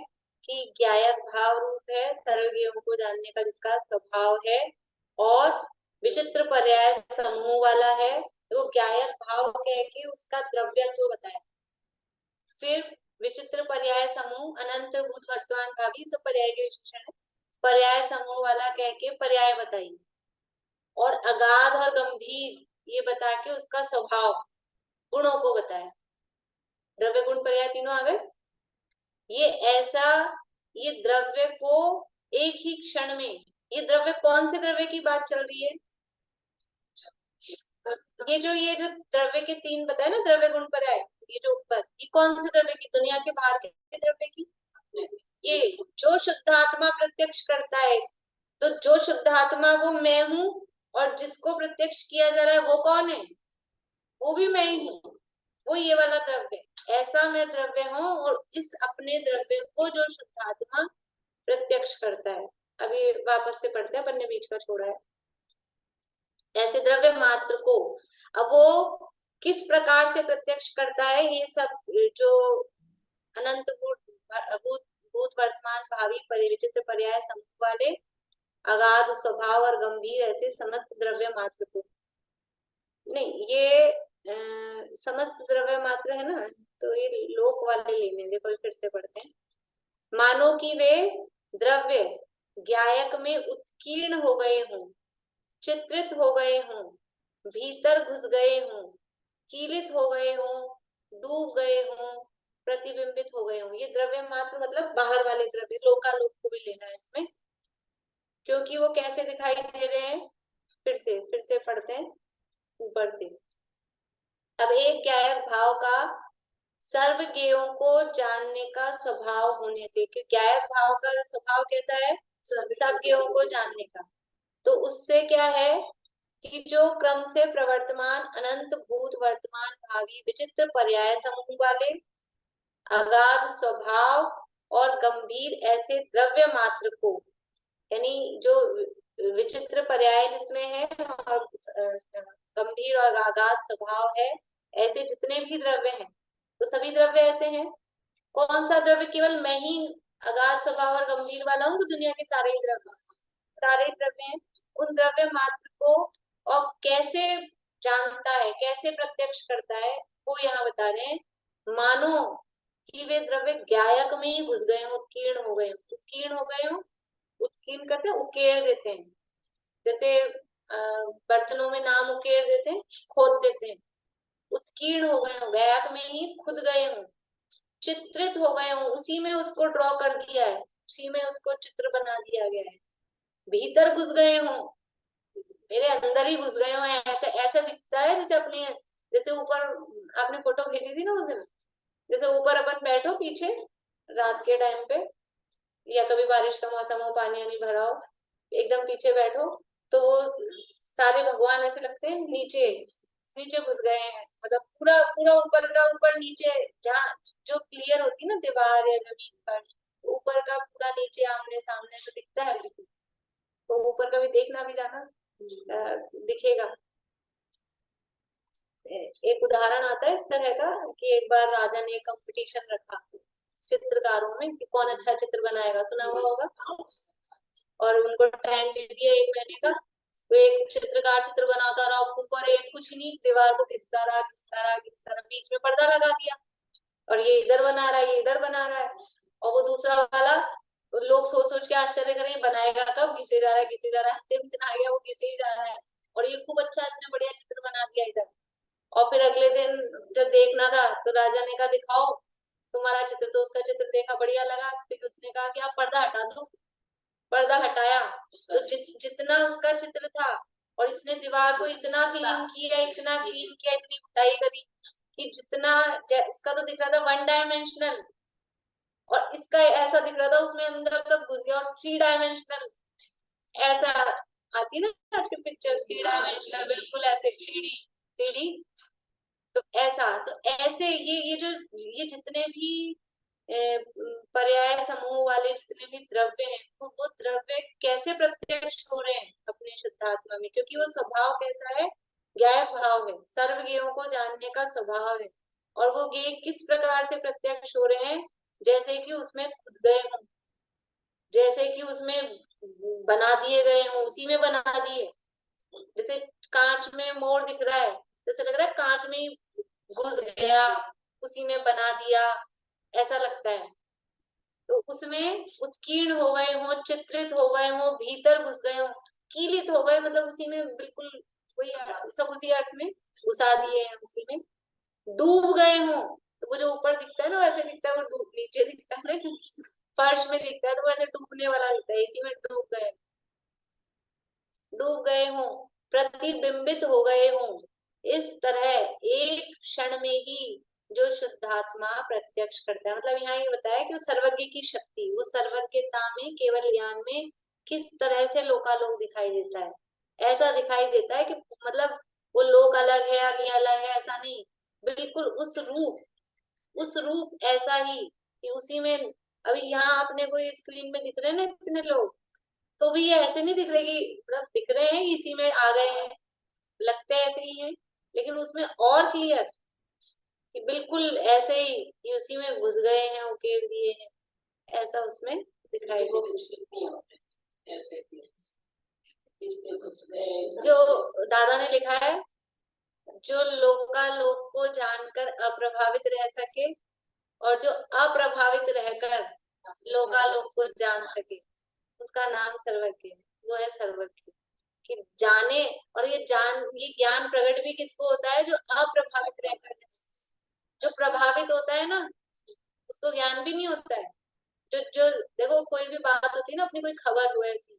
कि ज्ञायक भाव रूप है, सर्वज्ञों को जानने का जिसका स्वभाव है, और विचित्र पर्याय समूह वाला है। वो ज्ञायक भाव कह के उसका द्रव्यत्व बताया, फिर विचित्र पर्याय समूह, अनंत भूत वर्तमान भावी, सब पर्याय के विशेषण है, पर्याय समूह वाला कह के पर्याय बताई, और अगाध और गंभीर ये बता के उसका स्वभाव, गुणों को बताया। द्रव्य गुण पर्याय तीनों आ गए। ये ऐसा, ये द्रव्य को एक ही क्षण में, ये द्रव्य कौन से द्रव्य की बात चल रही है, ये जो द्रव्य के 3 बताए ना, द्रव्य गुण पर्याय, ये जो ऊपर, ये कौन से द्रव्य की, दुनिया के बाहर के द्रव्य की, ये जो शुद्धात्मा प्रत्यक्ष करता है। तो जो शुद्धात्मा वो मैं हूँ, और जिसको प्रत्यक्ष किया जा रहा है वो कौन है, वो भी मैं ही हूँ, वो ये वाला द्रव्य, ऐसा मैं द्रव्य हूँ, और इस अपने द्रव्य को जो शुद्धात्मा प्रत्यक्ष करता है। अभी वापस से पढ़ते हैं, अपन ने बीच का छोड़ा है। ऐसे द्रव्य मात्र को अब वो किस प्रकार से प्रत्यक्ष करता है, ये सब जो अनंत भूत वर्तमान भावी परिविचित्र पर्याय समूह वाले, अगाध स्वभाव और गंभीर, ऐसे समस्त द्रव्य मात्र को, नहीं ये समस्त द्रव्य मात्र है ना, तो ये लोक वाले लेने, देखो फिर से पढ़ते हैं। मानो कि वे द्रव्य ज्ञायक में उत्कीर्ण हो गए हों, चित्रित हो गए हों, भीतर घुस गए हों, कीलित हो गए हों, डूब गए हों, प्रतिबिंबित हो गए हों। ये द्रव्य मात्र मतलब बाहर वाले द्रव्य, लोकालोक को भी लेना है इसमें, क्योंकि वो कैसे दिखाई दे रहे हैं, फिर से पढ़ते हैं ऊपर से। अब एक ज्ञायक भाव का सर्वज्ञों को जानने का स्वभाव होने से, क्योंकि ज्ञायक भाव का स्वभाव कैसा है, सर्वज्ञों को जानने का, तो उससे क्या है कि जो क्रम से प्रवर्तमान अनंत भूत वर्तमान भावी विचित्र पर्याय समूह वाले, अगाध स्वभाव और गंभीर ऐसे द्रव्य मात्र को, यानी जो विचित्र पर्याय जिसमें है और गंभीर और अगाध स्वभाव है, ऐसे जितने भी द्रव्य हैं, तो सभी द्रव्य ऐसे हैं। कौन सा द्रव्य केवल मैं ही अगाध स्वभाव और गंभीर वाला हूँ, तो दुनिया के सारे द्रव्य हैं। उन द्रव्य मात्र को और कैसे जानता है, कैसे प्रत्यक्ष करता है, वो यहाँ बता रहे हैं। मानो कि वे द्रव्य ज्ञायक में ही घुस गए हो, उत्कीर्ण हो गए हो, उत्कीर्ण हो गए हो, उत्कीर्ण करते हैं, उकेड़ देते हैं, जैसे बर्तनों में नाम उकेड़ देते हैं, खोद देते हैं। उत्कीर्ण हो गए हो, ज्ञायक में ही खुद गए हो, चित्रित हो गए हो, उसी में उसको ड्रॉ कर दिया है, उसी में उसको चित्र बना दिया गया है। भीतर घुस गए हो, मेरे अंदर ही घुस गए हो, ऐसे ऐसा दिखता है जैसे अपने, जैसे ऊपर आपने फोटो भेजी थी ना उस दिन, जैसे ऊपर अपन बैठो पीछे रात के टाइम पे, या कभी बारिश का मौसम हो, पानी नहीं भरा हो, एकदम पीछे बैठो, तो वो सारे भगवान ऐसे लगते हैं नीचे नीचे घुस गए हैं, मतलब पूरा पूरा ऊपर का ऊपर नीचे, जहाँ जो क्लियर होती ना दीवार या जमीन पर, ऊपर का पूरा नीचे आमने सामने तो दिखता है बिल्कुल। तो ऊपर का भी देखना भी जाना दिखेगा, एक उदाहरण आता है इस तरह का कि एक बार राजा ने कंपटीशन रखा चित्रकारों में कि कौन अच्छा चित्र बनाएगा, सुना हुआ होगा। और उनको टाइम दे दिया 1 महीने का। तो एक चित्रकार चित्र बनाता रहा, ऊपर एक कुछ नहीं, दीवार को घिसता रहा, बीच में पर्दा लगा दिया और ये इधर बना रहा है, ये इधर बना रहा है। और वो दूसरा वाला, लोग सोच सोच के आश्चर्य करें बनाएगा कब, घिसे जा रहा है, घिसे जा रहा है, अंतिम दिन आ गया वो घिसे ही जा रहा है और ये खूब अच्छा, इसने बढ़िया चित्र बना दिया इधर। और फिर अगले दिन जब देखना था तो राजा ने कहा दिखाओ तुम्हारा चित्र। तो उसका चित्र देखा, बढ़िया लगा। फिर उसने कहा कि आप पर्दा हटा दो। पर्दा हटाया तो जितना उसका चित्र था, और इसने दीवार को इतना क्लीन किया, इतना क्लीन किया, इतनी गुटाई करी कि जितना उसका तो दिख रहा था 1 डायमेंशनल, और इसका ऐसा दिख रहा था उसमें अंदर तक घुस गया और 3 डायमेंशनल। ऐसा आती ना आज की पिक्चर 3 डायमेंशनल, बिल्कुल ऐसे 3D। तो ऐसे ये जितने भी पर्याय समूह वाले जितने भी द्रव्य हैं, वो द्रव्य कैसे प्रत्यक्ष हो रहे हैं अपने शुद्धात्मा में, क्योंकि वो स्वभाव कैसा है, ज्ञाय भाव है, सर्वज्ञों को जानने का स्वभाव है। और वो ज्ञेय किस प्रकार से प्रत्यक्ष हो रहे हैं, जैसे कि उसमें खुद गए हों, जैसे कि उसमें बना दिए गए हों, उसी में बना दिए। जैसे कांच में मोर दिख रहा है, जैसे लग रहा है कांच में घुस गया, उसी में बना दिया, ऐसा लगता है। तो उसमें उत्कीर्ण हो गए हों, चित्रित हो गए हों, भीतर घुस गए हों, कीलित हो गए, मतलब उसी में बिल्कुल वही सब उसी अर्थ में घुसा दिए हैं, उसी में डूब गए हों। तो वो जो ऊपर दिखता है ना वैसे दिखता है, वो नीचे दिखता है ना फर्श में दिखता है, तो वैसे डूबने वाला दिखता है, इसी में डूब गए हों, प्रतिबिंबित हो गए हों। इस तरह एक क्षण में ही जो शुद्धात्मा प्रत्यक्ष करता है, मतलब यहाँ ये बताया कि वो सर्वज्ञ की शक्ति, वो सर्वज्ञता में, केवल ज्ञान में किस तरह से लोकालोक दिखाई देता है। ऐसा दिखाई देता है कि मतलब वो लोक अलग है, अग्नि अलग है, ऐसा नहीं, बिल्कुल उस रूप ऐसा ही कि उसी में। अभी यहाँ अपने को स्क्रीन में दिख रहे हैं ना इतने लोग, तो भी ये ऐसे नहीं दिख रहे कि मतलब दिख रहे हैं इसी में आ गए हैं, लगते ऐसे ही हैं, लेकिन उसमें और क्लियर कि बिल्कुल ऐसे ही कि उसी में घुस गए हैं, उकेर दिए हैं, ऐसा उसमें दिखाई जो दादा ने लिखा है, जो लोकालोक को जानकर अप्रभावित रह सके और जो अप्रभावित रहकर लोकालोक को जान सके, उसका नाम सर्वज्ञ है। वो है सर्वज्ञ कि जाने। और ये ज्ञान प्रकट भी किसको होता है, जो अप्रभावित रहकर। जो प्रभावित होता है ना उसको ज्ञान भी नहीं होता है। जो देखो कोई भी बात होती है ना, अपनी कोई खबर हो ऐसी,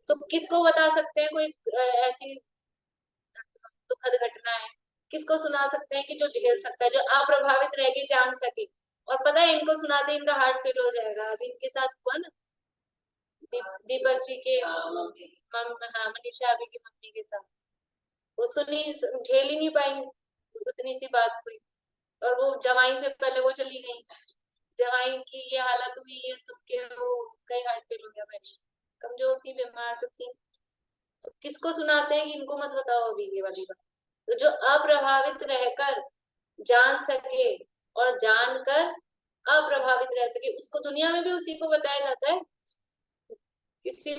तो किसको बता सकते हैं कोई ऐसी दुखद घटना है, किसको सुना सकते हैं कि जो झेल सकता है, जो अप्रभावित रह के जान सके। और पता है इनको सुनाते इनका हार्ट फेल हो जाएगा। अभी इनके साथ हुआ ना दीपक जी के, हाँ मनीषा अभी की मम्मी के साथ, वो सुनी, झेल ही नहीं पाई उतनी सी बात हुई, और वो जवाई से पहले वो चली गई। जवाई की ये हालत हुई, ये सुन के वो कई हार्ट फेल हो गया बैठी, कमजोर थी, बीमार तो थी। तो किसको सुनाते हैं कि इनको मत बताओ अभी ये वाली बात। तो जो अप्रभावित रहकर जान सके और जानकर अप्रभावित रह सके, उसको दुनिया में भी उसी को बताया जाता है। किसी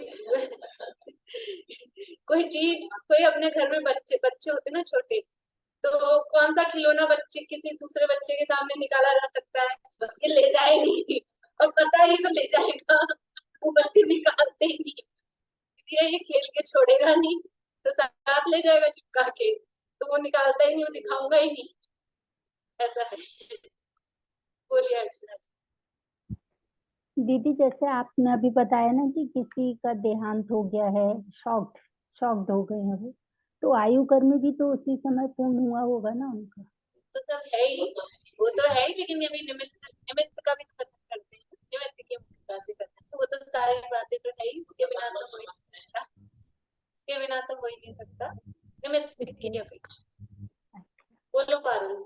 कोई चीज, कोई अपने घर में बच्चे होते ना छोटे, तो कौन सा खिलौना बच्चे किसी दूसरे बच्चे के सामने निकाला जा सकता है, ये ले जाएगी और पता ही तो ले जाएगा, वो बच्चे निकालते ही नहीं, ये खेल के छोड़ेगा नहीं, तो साथ ले जाएगा चिपका के, तो वो निकालता ही नहीं, वो दिखाऊंगा ही नहीं, ऐसा है। बोलिए अर्चना जी। दीदी जैसे आपने अभी बताया ना कि किसी का देहांत हो गया है, शॉक्ड हो गए हैं, तो आयु कर्म भी तो उसी समय पूर्ण हुआ होगा ना उनका। तो सब है ही, वो तो है ही, लेकिन ये भी निमित्त का भी तो कथन करते हैं, निमित्त की मुक्ता से करते हैं, तो वो तो सारी बातें तो है ही, उसके बिना तो हो ही नहीं सकता, उसके बिना तो हो ही नहीं सकता, निमित्त की अपेक्षा। बोलो पारुल।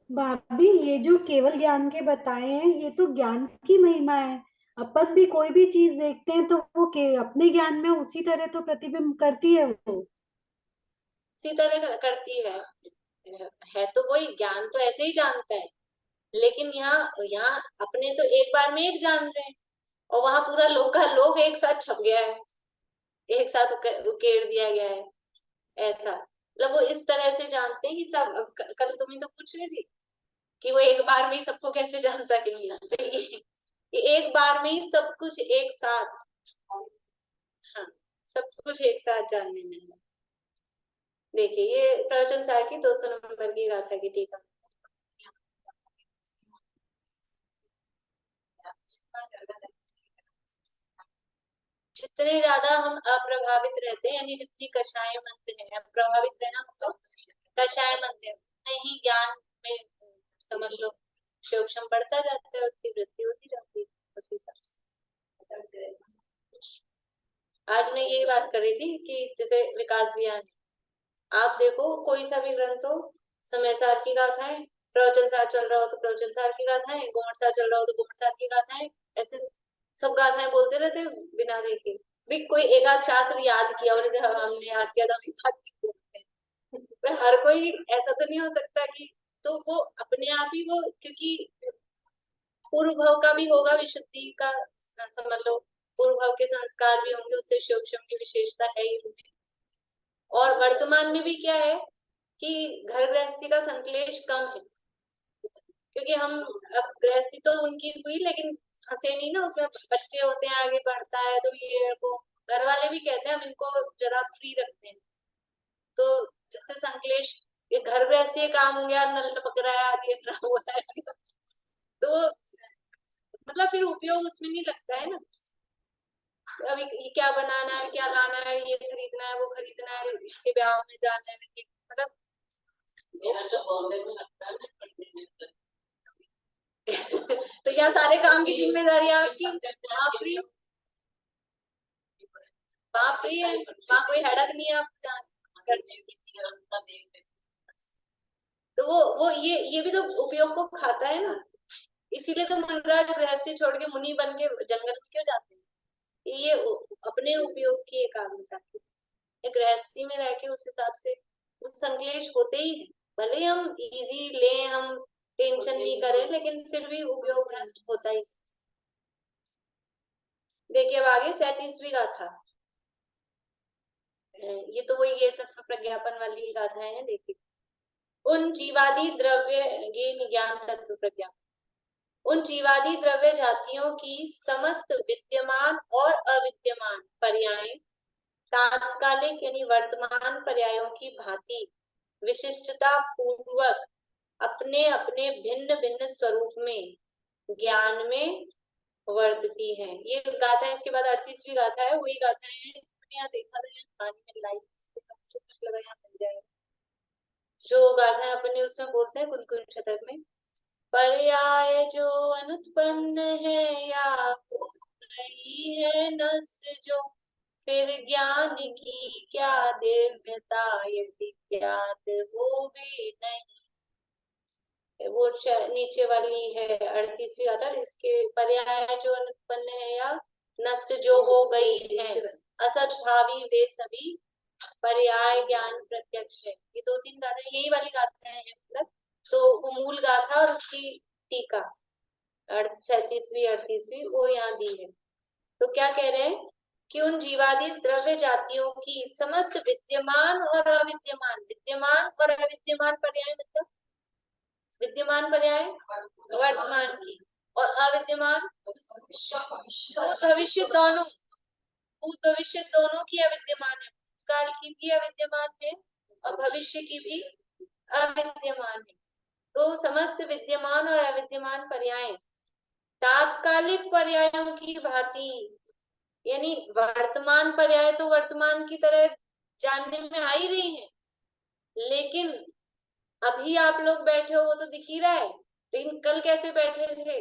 भाभी ये जो केवल ज्ञान के बताए हैं ये तो ज्ञान की महिमा है। अपन भी कोई भी चीज देखते हैं तो वो अपने ज्ञान में उसी तरह तो प्रतिबिंब करती है वो। इसी तरह करती है तो वही ज्ञान तो ऐसे ही जानता है, लेकिन यहाँ यहाँ अपने तो एक बार में एक जान रहे हैं, और वहां पूरा लोग का लोग एक साथ छप गया है, एक साथ उकेड़ दिया गया है। ऐसा मतलब वो इस तरह से जानते हैं कि सब, कल तुम्हें तो पूछ रही थी कि वो एक बार में ही सबको कैसे जान सकेंगे, तो ये एक बार में ही सब कुछ एक साथ, हाँ, सब कुछ एक साथ जानने में है। देखिए ये प्रवचन सार की 200 नंबर की गाथा की टीका। जितने ज्यादा हम अप्रभावित रहते हैं, यानी जितनी कषाय मंत्र है, अप्रभावित रहना मतलब कषाय मंत्र, उतने ही ज्ञान में समझ लो सूक्ष्म बढ़ता जाता है, उसकी वृद्धि होती जाती है उस हिसाब से। आज मैं यही बात कर रही थी कि जैसे विकास अभियान, आप देखो कोई सा भी ग्रंथ हो, समय सार की गाथाएं, प्रवचन सार चल रहा हो तो प्रवचन सार की गाथाएं, गोमट सार चल रहा हो तो गोमट सार की गाथाएं, ऐसे सब गाथाएं बोलते रहते हैं बिना देखे भी। कोई एक आध शास्त्र याद किया और जैसे हमने याद किया था, हम याद क्यों बोलते हैं? पर हर कोई ऐसा तो नहीं हो सकता कि, तो वो अपने आप ही वो, क्योंकि पूर्व भाव का भी होगा, विशुद्धि का समझ लो, पूर्व भाव के संस्कार भी होंगे, उससे शिव की विशेषता है ही उनमें। और वर्तमान में भी क्या है कि घर गृहस्थी का संकलेश कम है, क्योंकि हम अब गृहस्थी तो उनकी हुई लेकिन फंसे नहीं ना उसमें, बच्चे होते हैं आगे बढ़ता है, तो ये वो घर वाले भी कहते हैं हम इनको जरा फ्री रखते हैं, तो जिससे संकलेश, ये घर गृहस्थी काम हो गया, नल टपक रहा है, आज ये खराब हो रहा है, तो मतलब फिर उपयोग उसमें नहीं लगता है ना। अभी ये क्या बनाना है, क्या लाना है, ये खरीदना है, वो खरीदना है, इसके ब्याह में जाना है, मतलब मेरा जो बॉम्बे में लगता है तो यहाँ सारे काम की जिम्मेदारी आपकी, वहाँ फ्री, वहाँ फ्री है, वहाँ कोई हेडक नहीं है आप करने की। तो वो ये भी तो उपयोग को खाता है ना, इसीलिए तो मुनिराज गृहस्थी छोड़ के मुनि बन के जंगल में क्यों जाते हैं, ये अपने उपयोग की एकाग्रता की, गृहस्थी में रह के उस हिसाब से उस संकलेश होते ही है, भले हम इजी ले, हम टेंशन नहीं करें, लेकिन फिर भी उपयोग नष्ट होता ही। देखिए अब आगे 37वीं गाथा, ये तो वही ये तत्व प्रज्ञापन वाली गाथाएं हैं। देखिए, उन जीवादि द्रव्य, ये ज्ञान तत्व प्रज्ञापन, उन जीवादि द्रव्य जातियों की समस्त विद्यमान और अविद्यमान पर्याय तात्कालिक यानी वर्तमान पर्यायों की भांति विशिष्टता पूर्वक अपने अपने भिन्न भिन्न स्वरूप में ज्ञान में वर्तती है। ये गाथा है, इसके बाद 38वीं गाथा है, वही गाथा है यहाँ देखा था, पानी में लाइट लगा यहाँ मिल जाएगा, जो गाथा अपने उसमें बोलते हैं कुन शतक में, पर्याय जो अनुत्पन्न है या हो गई है नष्ट जो, फिर ज्ञान की क्या दिव्यता यदि ज्ञात हो भी नहीं। वो नीचे वाली है 38वीं गाथा, इसके पर्याय जो अनुत्पन्न है या नष्ट जो हो गई है, असत भावी वे सभी पर्याय ज्ञान प्रत्यक्ष है। ये 2-3 गाथा यही वाली गाथा है, मतलब तो वो मूल गाथा और उसकी टीका 37वीं 38वीं वो यहाँ दी है। तो क्या कह रहे हैं कि उन जीवादि द्रव्य जातियों की समस्त विद्यमान और अविद्यमान, विद्यमान और अविद्यमान पर्याय मतलब विद्यमान पर्याय वर्तमान की, और अविद्यमान भविष्य दोनों, भूत भविष्य दोनों की अविद्यमान है, काल की भी अविद्यमान है और भविष्य की भी अविद्यमान है। तो समस्त विद्यमान और अविद्यमान पर्याय तात्कालिक पर्यायों की भांति, यानी वर्तमान पर्याय तो वर्तमान की तरह जानने में आ ही रही है, लेकिन अभी आप लोग बैठे हो वो तो दिख ही रहा है, लेकिन कल कैसे बैठे थे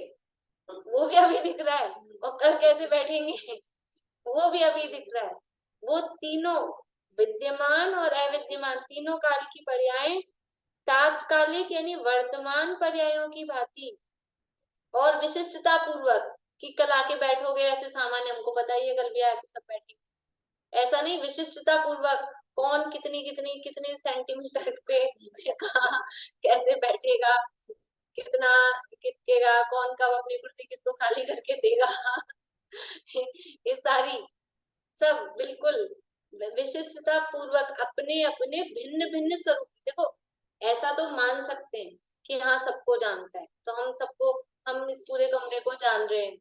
वो भी अभी दिख रहा है, और कल कैसे बैठेंगे वो भी अभी दिख रहा है। वो तीनों विद्यमान और अविद्यमान तीनों काल की पर्याय तात्कालिक यानी वर्तमान पर्यायों की भांति और विशिष्टता पूर्वक, कि कल आके बैठोगे ऐसे सामान्य हमको पता ही है, कल भी आके सब बैठेंगे, ऐसा नहीं, विशिष्टता पूर्वक कौन कितने सेंटीमीटर पे कहाँ कैसे बैठेगा, कितना किसकेगा, कौन कब अपनी कुर्सी किसको खाली करके देगा ये सारी सब बिल्कुल विशिष्टता पूर्वक अपने अपने भिन्न भिन्न स्वरूप। देखो ऐसा तो मान सकते हैं कि हाँ सबको जानता है, तो हम सबको, हम इस पूरे कमरे को जान रहे हैं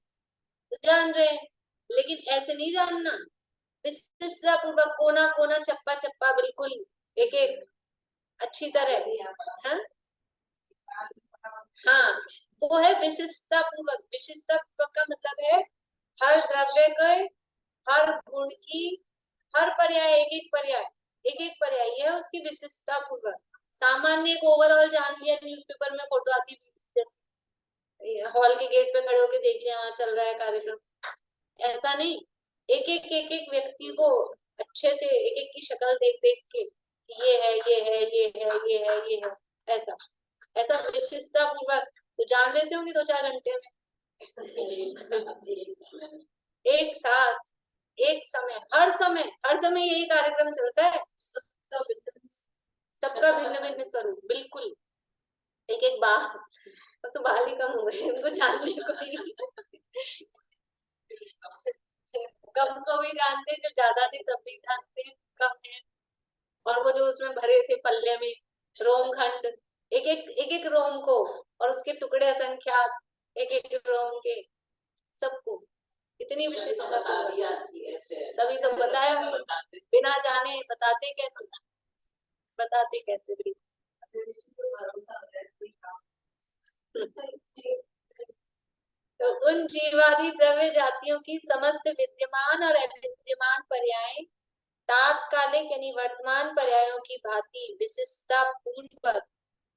तो जान रहे हैं, लेकिन ऐसे नहीं जानना, विशिष्टता पूर्वक कोना कोना चप्पा चप्पा बिल्कुल एक एक अच्छी तरह। हाँ हाँ, वो है विशिष्टता पूर्वक। विशिष्टता पूर्वक का मतलब है हर द्रव्य के हर गुण की हर पर्याय एक एक पर्याय, यह है उसकी विशिष्टता पूर्वक। सामान्य एक ओवरऑल जान लिया, न्यूज़पेपर में फोटो आती है जैसे हॉल के गेट पे खड़े होके देख लिया चल रहा है कार्यक्रम, ऐसा नहीं। एक व्यक्ति को अच्छे से एक एक की शक्ल देख देख के ये है ये है ये है ये है ये है, ऐसा ऐसा विशिष्टता पूर्वक तो जान लेते होंगे 2-4 घंटे में एक साथ एक समय, हर समय यही कार्यक्रम चलता है। सबका भिन्न भिन्न स्वरूप, बिल्कुल एक एक बाल, अब तो बाल ही कम हो गए उनको जानने को ही कम को भी जानते हैं, जो ज्यादा थे तब भी जानते हैं कम है। और वो जो उसमें भरे थे पल्ले में रोम खंड, एक एक रोम को और उसके टुकड़े असंख्यात, एक एक रोम के सबको इतनी विशिष्टता तभी तो बताया, बिना जाने बताते कैसे भी। तो उन जीवादि द्रव्य जातियों की समस्त विद्यमान और अविद्यमान पर्याय तात्कालिक यानी वर्तमान पर्यायों की भांति विशिष्टता पूर्वक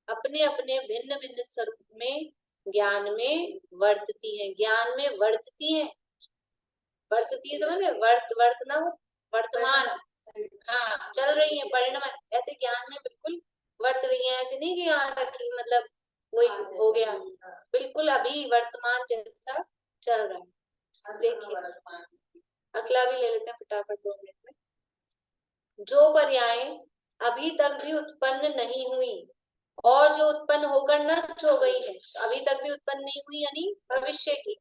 अपने अपने भिन्न भिन्न स्वरूप में ज्ञान में वर्तती है। ज्ञान में वर्तती है, वर्तती है तो मैंने वर्तना वर्तमान, हाँ चल रही है परिणमन, ऐसे ज्ञान में बिल्कुल वर्त रही है। ऐसे नहीं कि यहाँ रखी मतलब वही हो गया, बिल्कुल अभी वर्तमान जैसा चल रहा है। देखिए अगला भी ले लेते हैं फटाफट 2 मिनट में। जो पर्याय अभी तक भी उत्पन्न नहीं हुई और जो उत्पन्न होकर नष्ट हो गई है, अभी तक भी उत्पन्न नहीं हुई यानी भविष्य की,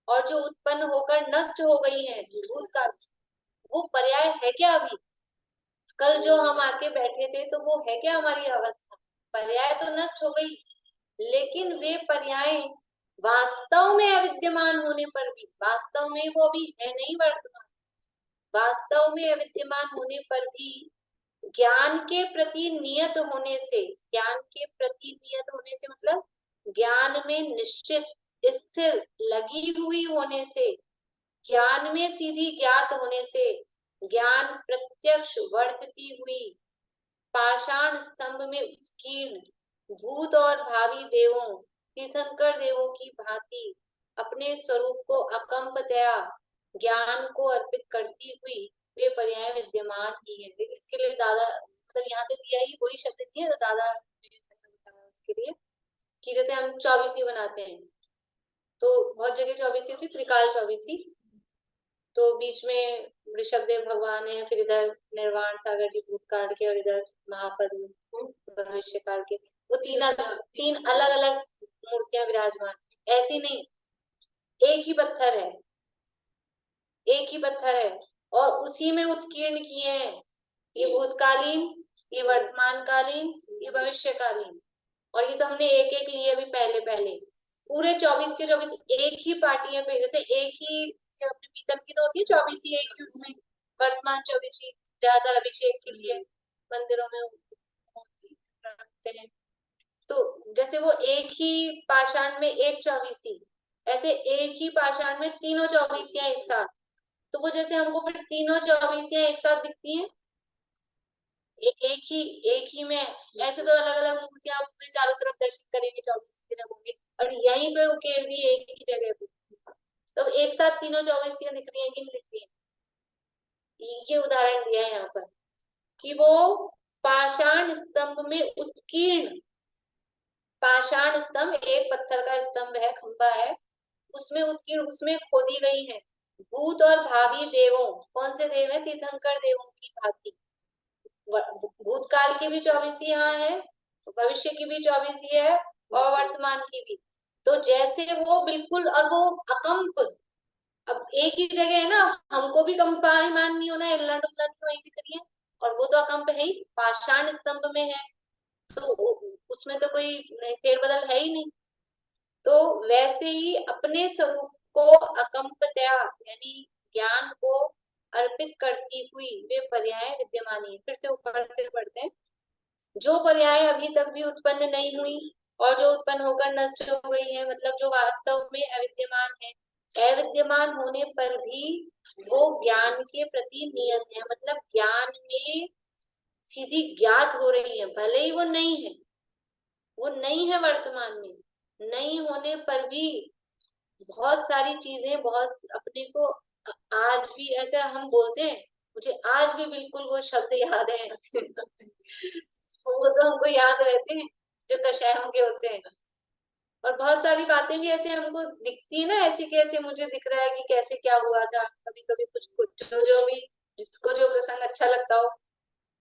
और जो उत्पन्न होकर नष्ट हो गई है भूतकाल, वो पर्याय है क्या? अभी कल जो हम आके बैठे थे तो वो है क्या हमारी अवस्था? पर्याय तो नष्ट हो गई, लेकिन वे पर्याय वास्तव में अविद्यमान होने पर भी, वास्तव में वो भी है नहीं वर्तमान, वास्तव में अविद्यमान होने पर भी ज्ञान के प्रति नियत होने से, ज्ञान के प्रति नियत होने से मतलब ज्ञान में निश्चित स्थिर लगी हुई होने से, ज्ञान में सीधी ज्ञात होने से, ज्ञान प्रत्यक्ष वर्तती हुई पाषाण स्तंभ में उत्कीर्ण भूत और भावी देवों तीर्थंकर देवों की भांति अपने स्वरूप को अकंपतया ज्ञान को अर्पित करती हुई वे पर्याय विद्यमान ही है। लेकिन इसके लिए दादा मतलब यहाँ पे दिया ही वही शब्द नहीं है, तो दादा उसके लिए कि जैसे हम 24 बनाते हैं तो बहुत जगह 24 थी, त्रिकाल 24, तो बीच में ऋषभदेव भगवान है, फिर इधर निर्वाण सागर जी भूतकाल के और इधर महापद्म भविष्य काल के, वो तीन अलग अलग मूर्तियां विराजमान। ऐसी नहीं, एक ही पत्थर है, एक ही पत्थर है और उसी में उत्कीर्ण किए हैं, ये भूतकालीन, ये वर्तमानकालीन, ये भविष्यकालीन। और ये तो हमने एक एक लिए अभी पहले पूरे 24 के 24 एक ही पार्टियां पे, जैसे एक ही अपने पीतल की तो होती है 24 ही, एक ही उसमें वर्तमान 24 ही ज्यादातर अभिषेक के लिए मंदिरों में रखते हैं। तो जैसे वो एक ही पाषाण में एक 24 ही, ऐसे एक ही पाषाण में तीनों 24 एक साथ, तो वो जैसे हमको फिर तीनों 24 एक साथ दिखती हैं एक ही में। ऐसे तो अलग अलग मूर्तियां आप पूरे चारों तरफ दर्शन करेंगे 24 दिन होंगे, और यहीं पे उकेर दी एक ही जगह पे, तो एक साथ तीनों 24 दिख रही है कि नहीं दिख रही है? ये उदाहरण दिया है यहाँ पर कि वो पाषाण स्तंभ में उत्कीर्ण, पाषाण स्तंभ एक पत्थर का स्तंभ है, खंबा है, उसमें उत्कीर्ण, उसमें खोदी गई है भूत और भावी देवों, कौन से देव है? तीर्थंकर देवों की भांति भूतकाल की भी 24 यहाँ है, भविष्य की भी 24 है और वर्तमान की भी। तो जैसे वो बिल्कुल, और वो अकंप, अब एक ही जगह है ना, हमको भी कंपायमान नहीं होना, हिलना डुलना नहीं वही दिख रही है, और वो तो अकंप है ही, पाषाण स्तंभ में है, तो उसमें तो कोई फेरबदल है ही नहीं। तो वैसे ही अपने स्वरूप को अकंपतया यानी ज्ञान को अर्पित करती हुई वे पर्याय विद्यमान है। फिर से ऊपर से पढ़ते हैं। जो पर्याय अभी तक भी उत्पन्न नहीं हुई और जो उत्पन्न होकर नष्ट हो गई है, मतलब जो वास्तव में अविद्यमान है, अविद्यमान होने पर भी वो ज्ञान के प्रति नियत है, मतलब ज्ञान में सीधी ज्ञात हो रही है, भले ही वो नहीं है, वो नहीं है वर्तमान में, नहीं होने पर भी बहुत सारी चीजें, बहुत अपने को आज भी ऐसा हम बोलते हैं, मुझे आज भी बिल्कुल वो शब्द याद है वो तो हमको याद रहते हैं जो कषायों के होते हैं। और बहुत सारी बातें भी ऐसे हमको दिखती है ना, ऐसी कैसे मुझे दिख रहा है कि कैसे क्या हुआ था, कभी कभी कुछ कुछ जो भी जिसको जो प्रसंग अच्छा लगता हो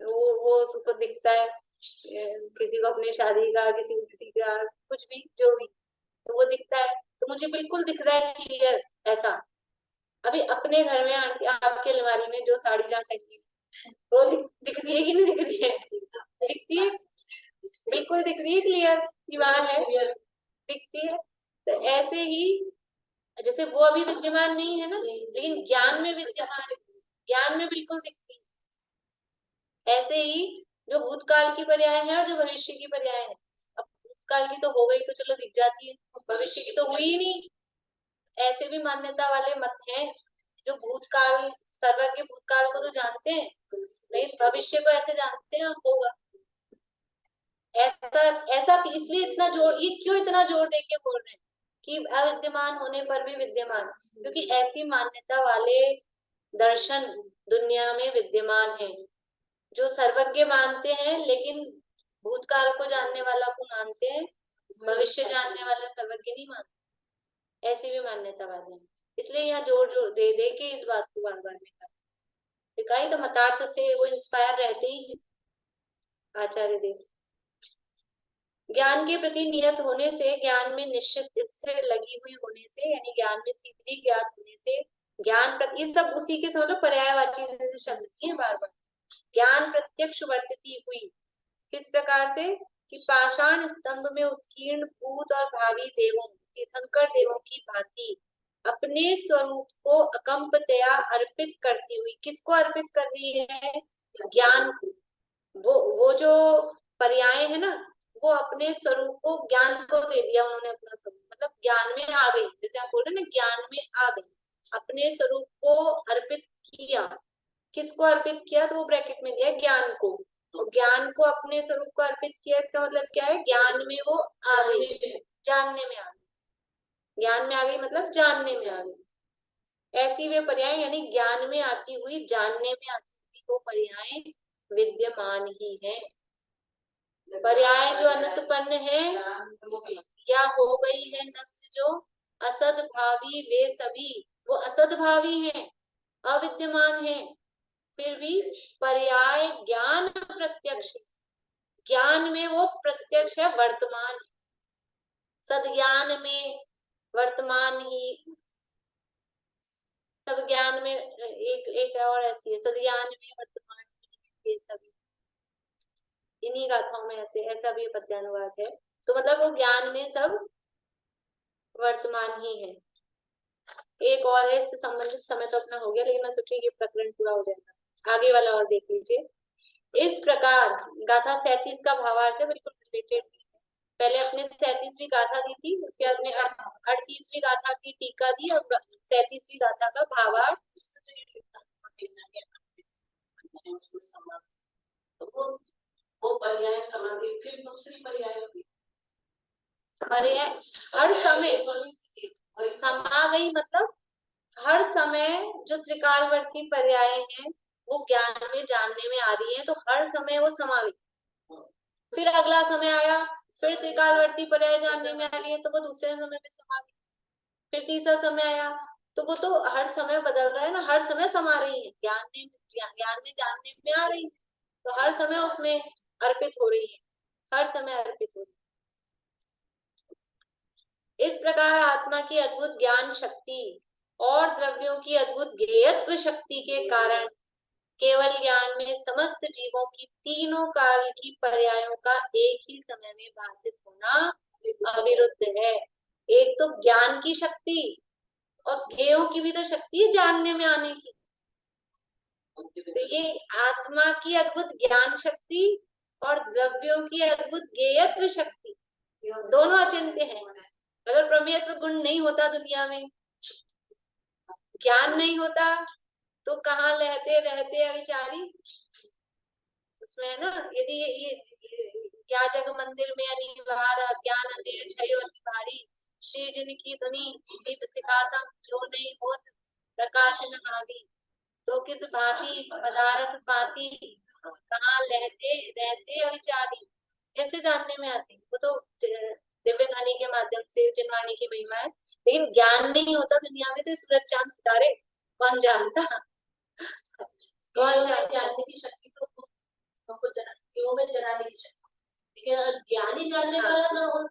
वो उसको दिखता है, किसी को अपनी शादी का, किसी को किसी का, कुछ भी जो भी, तो वो दिखता है। तो मुझे बिल्कुल दिख रहा है क्लियर ऐसा। अभी अपने घर में आंटी आपके अलमारी में जो साड़ी जहाँ टंगी वो दिख रही है कि नहीं दिख रही है? दिखती है, बिल्कुल दिख रही है क्लियर कि वहां है, दिखती है। तो ऐसे ही जैसे वो अभी विद्यमान नहीं है ना, लेकिन ज्ञान में विद्यमान है, ज्ञान में बिल्कुल दिखती है। ऐसे ही जो भूतकाल की पर्याय है और जो भविष्य की पर्याय है, अब भूतकाल की तो हो गई तो चलो दिख जाती है, भविष्य की तो हुई ही नहीं। ऐसे भी मान्यता वाले मत हैं जो भूतकाल, सर्वज्ञ भूतकाल को तो जानते हैं, लेकिन भविष्य को ऐसे जानते हैं होगा। ऐसा ऐसा इसलिए इतना जोर, ये क्यों इतना जोर देके बोल रहे हैं कि अविद्यमान होने पर भी विद्यमान, क्योंकि ऐसी मान्यता वाले दर्शन दुनिया में विद्यमान है, जो सर्वज्ञ मानते हैं लेकिन भूतकाल को जानने वाला को मानते हैं, भविष्य जानने वाला सर्वज्ञ नहीं मानते। ऐसी भी मान्यता वाले हैं, इसलिए यहाँ जोर जोर दे दे के इस बात को बार बार में कहा, तो मतार्थ से वो इंस्पायर रहते ही हैं आचार्य देव। ज्ञान के प्रति नियत होने से, ज्ञान में निश्चित स्थिर लगी हुई होने से, यानी ज्ञान में सीधी ज्ञात होने से, ज्ञान प्रति, ये सब उसी के समझ लो पर्यायवाची शब्द है बार बार। ज्ञान प्रत्यक्ष वर्तती हुई, किस प्रकार से कि पाषाण स्तंभ में उत्कीर्ण भूत और भावी देवों, तीर्थंकर देवों की भांति अपने स्वरूप को अकंपतया अर्पित करती हुई, किसको अर्पित कर रही है? ज्ञान को। वो जो पर्याय है ना, वो अपने स्वरूप को, ज्ञान को दे दिया उन्होंने अपना स्वरूप, मतलब ज्ञान में आ गई, जैसे आप बोल रहे हैं ना ज्ञान में आ गई, अपने स्वरूप को अर्पित किया। किसको अर्पित किया? तो वो ब्रैकेट में दिया ज्ञान को, और ज्ञान को अपने स्वरूप को अर्पित किया, इसका मतलब क्या है? ज्ञान में वो आ गई, जानने में आ गई, ज्ञान में आ गई मतलब जानने में आ गई। ऐसी वे पर्याय, यानी ज्ञान में आती हुई, जानने में आती हुई वो पर्याय विद्यमान ही है। पर्याय जो अनुत्पन्न है या हो गई है नष्ट, जो असद्भावी, वे सभी वो असद्भावी हैं, अविद्यमान है, फिर भी पर्याय ज्ञान प्रत्यक्ष, ज्ञान में वो प्रत्यक्ष है, वर्तमान, सद्ज्ञान में वर्तमान ही, सब ज्ञान में एक और ऐसी है, सद्ज्ञान में वर्तमान ही, ये सभी इन्हीं गाथाओं में ऐसे, ऐसा भी पद्यानुवाद है। तो मतलब वो ज्ञान में सब वर्तमान ही है। एक और है, इससे संबंधित, समय तो अपना हो गया, लेकिन मैं सोच रही ये प्रकरण पूरा हो जाएगा, आगे वाला और देख लीजिए। इस प्रकार गाथा 37 का भावार्थ है, बिल्कुल रिलेटेड। पहले अपने 37वीं गाथा दी थी, उसके बाद में 38वीं गाथा की टीका दी, और 37वीं गाथा का भावार्थ। तो वो पर्याय समाधि, फिर दूसरी पर्याय होगी पर्याय हर समय समा गई, मतलब हर समय जो त्रिकालवर्ती पर्याय है वो ज्ञान में जानने में आ रही है, तो हर समय वो समा गई। फिर अगला समय आया, फिर त्रिकालवर्ती पर्याय जानने में आ रही है, तो वो दूसरे समय में समा गई। फिर तीसरा समय आया, तो वो तो हर समय बदल रहा है ना, हर समय समा रही है, ज्ञान में जानने में आ रही है। तो हर समय उसमें अर्पित हो रही है, हर समय अर्पित हो रही है। इस प्रकार आत्मा की अद्भुत ज्ञान शक्ति और द्रव्यों की अद्भुत ज्ञेयत्व शक्ति के कारण केवल ज्ञान में समस्त जीवों की तीनों काल की पर्यायों का एक ही समय में भासित होना अविरुद्ध है। एक तो ज्ञान की शक्ति और ज्ञेयों की भी तो शक्ति है जानने में आने की। तो ये आत्मा की अद्भुत ज्ञान शक्ति और द्रव्यों की अद्भुत ज्ञेयत्व शक्ति दोनों अचिंत्य हैं। अगर प्रमेयत्व गुण नहीं होता दुनिया में, ज्ञान नहीं होता, तो कहाँ रहते रहते अविचारी उसमें है ना। यदि या जग मंदिर में अनिवार्य ज्ञान अंधेर छयो अति भारी, श्री जिन की धुनी दीप सिखासम जो नहीं होत प्रकाश न हावी, तो किस भांति पदार्थ पाती कहाँ रहते रहते अविचारी। कैसे जानने में आती, वो तो दिव्य ध्वनि के माध्यम से जिनवाणी की महिमा है, लेकिन ज्ञान नहीं होता दुनिया में तो सूरज चांद सितारे कौन जानता। कौन जानने की शक्ति तो क्यों में जलाने की शक्ति, लेकिन अगर ज्ञान ही जानने वाला ना हो,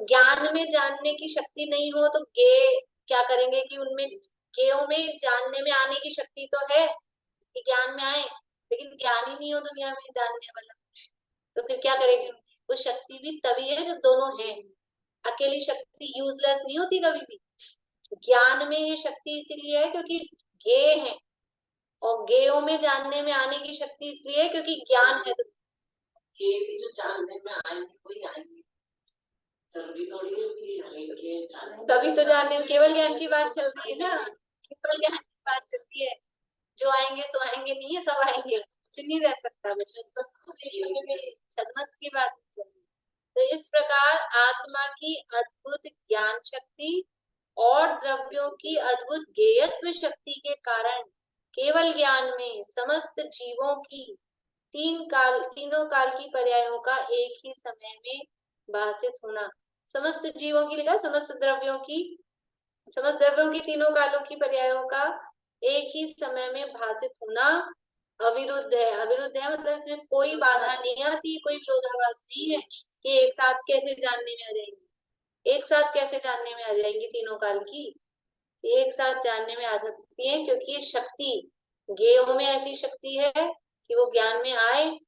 ज्ञान में जानने की शक्ति नहीं हो तो गे क्या करेंगे कि उनमें गेयों में जानने में आने की शक्ति तो है कि ज्ञान में आए, लेकिन ज्ञान ही नहीं हो दुनिया में जानने वाला, तो फिर क्या करेंगे। वो शक्ति भी तभी है जब दोनों हैं। अकेली शक्ति यूजलेस नहीं होती कभी भी। ज्ञान में ये शक्ति इसीलिए है क्योंकि ज्ञेय है, और ज्ञेयों में जानने में आने की शक्ति इसलिए है क्योंकि ज्ञान है। तो ज्ञेय भी जो जानने में आएंगे वही आएंगे, जरूरी थोड़ी है कि तभी तो जानने में केवल ज्ञान की बात चल रही है ना, केवल ज्ञान की बात चलती है। जो आएंगे सो आएंगे नहीं है, सब आएंगे, कुछ नहीं रह सकता छद्मस की बात चल रही। तो इस प्रकार आत्मा की अद्भुत ज्ञान शक्ति और द्रव्यों की अद्भुत ज्ञेयत्व शक्ति के कारण केवल ज्ञान में समस्त जीवों की तीनों काल की पर्यायों का एक ही समय में भासित होना। समस्त जीवों की लिखा, समस्त द्रव्यों की तीनों कालों की पर्यायों का एक ही समय में भासित होना अविरुद्ध है। अविरुद्ध है मतलब इसमें कोई बाधा नहीं आती, कोई विरोधाभास नहीं है कि एक साथ कैसे जानने में आ जाएंगी। एक साथ कैसे जानने में आ जाएंगी तीनों काल की, एक साथ जानने में आ सकती है क्योंकि ये शक्ति ज्ञेयों में ऐसी शक्ति है कि वो ज्ञान में आए,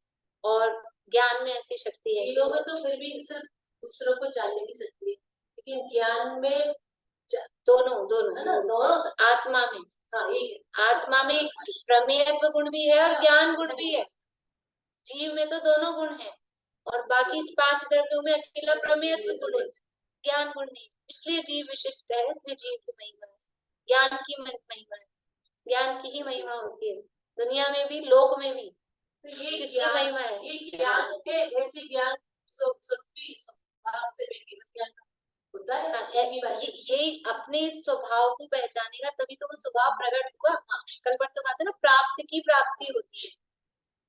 और ज्ञान में ऐसी शक्ति है। ज्ञेयों में तो फिर भी सिर्फ दूसरों को जानने की शक्ति है, लेकिन ज्ञान में दोनों है ना, दोनों आत्मा में। हाँ, आत्मा में प्रमेयत्व गुण भी है और ज्ञान गुण भी है। जीव में तो दोनों गुण है, और बाकी 5 द्रव्यों में अकेला प्रमेयत्व गुण है, ज्ञान गुण नहीं। इसलिए जीव विशिष्ट है, इसलिए जीव की महिमा है, ज्ञान की महिमा है, ज्ञान की ही महिमा होती है दुनिया में भी, लोक में भी। तो ये ज्ञान महिमा है, ये ज्ञान के ऐसे ज्ञान होता है। ये अपने स्वभाव को पहचानेगा तभी तो वो स्वभाव प्रकट होगा। कल परसों कहते ना प्राप्त की प्राप्ति होती है,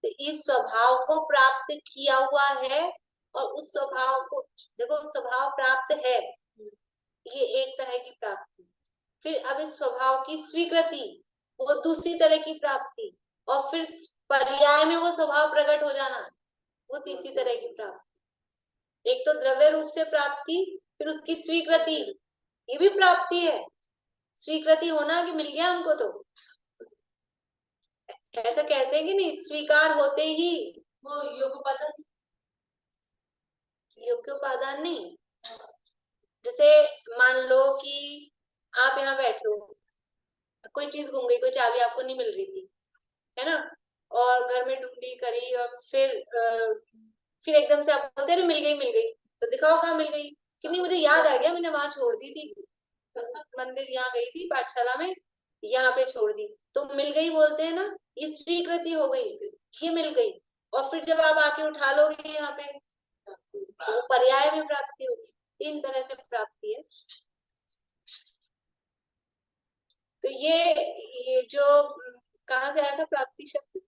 तो इस स्वभाव को प्राप्त किया हुआ है, और उस स्वभाव को देखो, स्वभाव प्राप्त है, ये एक तरह की प्राप्ति। फिर अब इस स्वभाव की स्वीकृति, वो दूसरी तरह की प्राप्ति, और फिर पर्याय में वो स्वभाव प्रकट हो जाना, वो तीसरी तरह की प्राप्ति। एक तो द्रव्य रूप से प्राप्ति, फिर उसकी स्वीकृति, ये भी प्राप्ति है। स्वीकृति होना कि मिल गया हमको, तो ऐसा कहते हैं कि नहीं, स्वीकार होते ही वो योग्योपादान नहीं। जैसे मान लो कि आप यहाँ बैठे हो, कोई चीज गुम गई, कोई चाबी आपको नहीं मिल रही थी, है ना, और घर में ढूंढी करी, और फिर एकदम से आप बोलते मिल गई, तो दिखाओ कहाँ मिल गई, कि नहीं मुझे याद आ गया, मैंने वहां छोड़ दी थी, मंदिर यहाँ गई थी, पाठशाला में यहाँ पे छोड़ दी, तो मिल गई बोलते हैं ना, ये स्वीकृति हो गई, ये मिल गई। और फिर जब आप आके उठा लोगे यहाँ पे, तो पर्याय में प्राप्ति होगी। 3 तरह से प्राप्ति है। तो ये जो कहाँ से आया था प्राप्ति शब्द,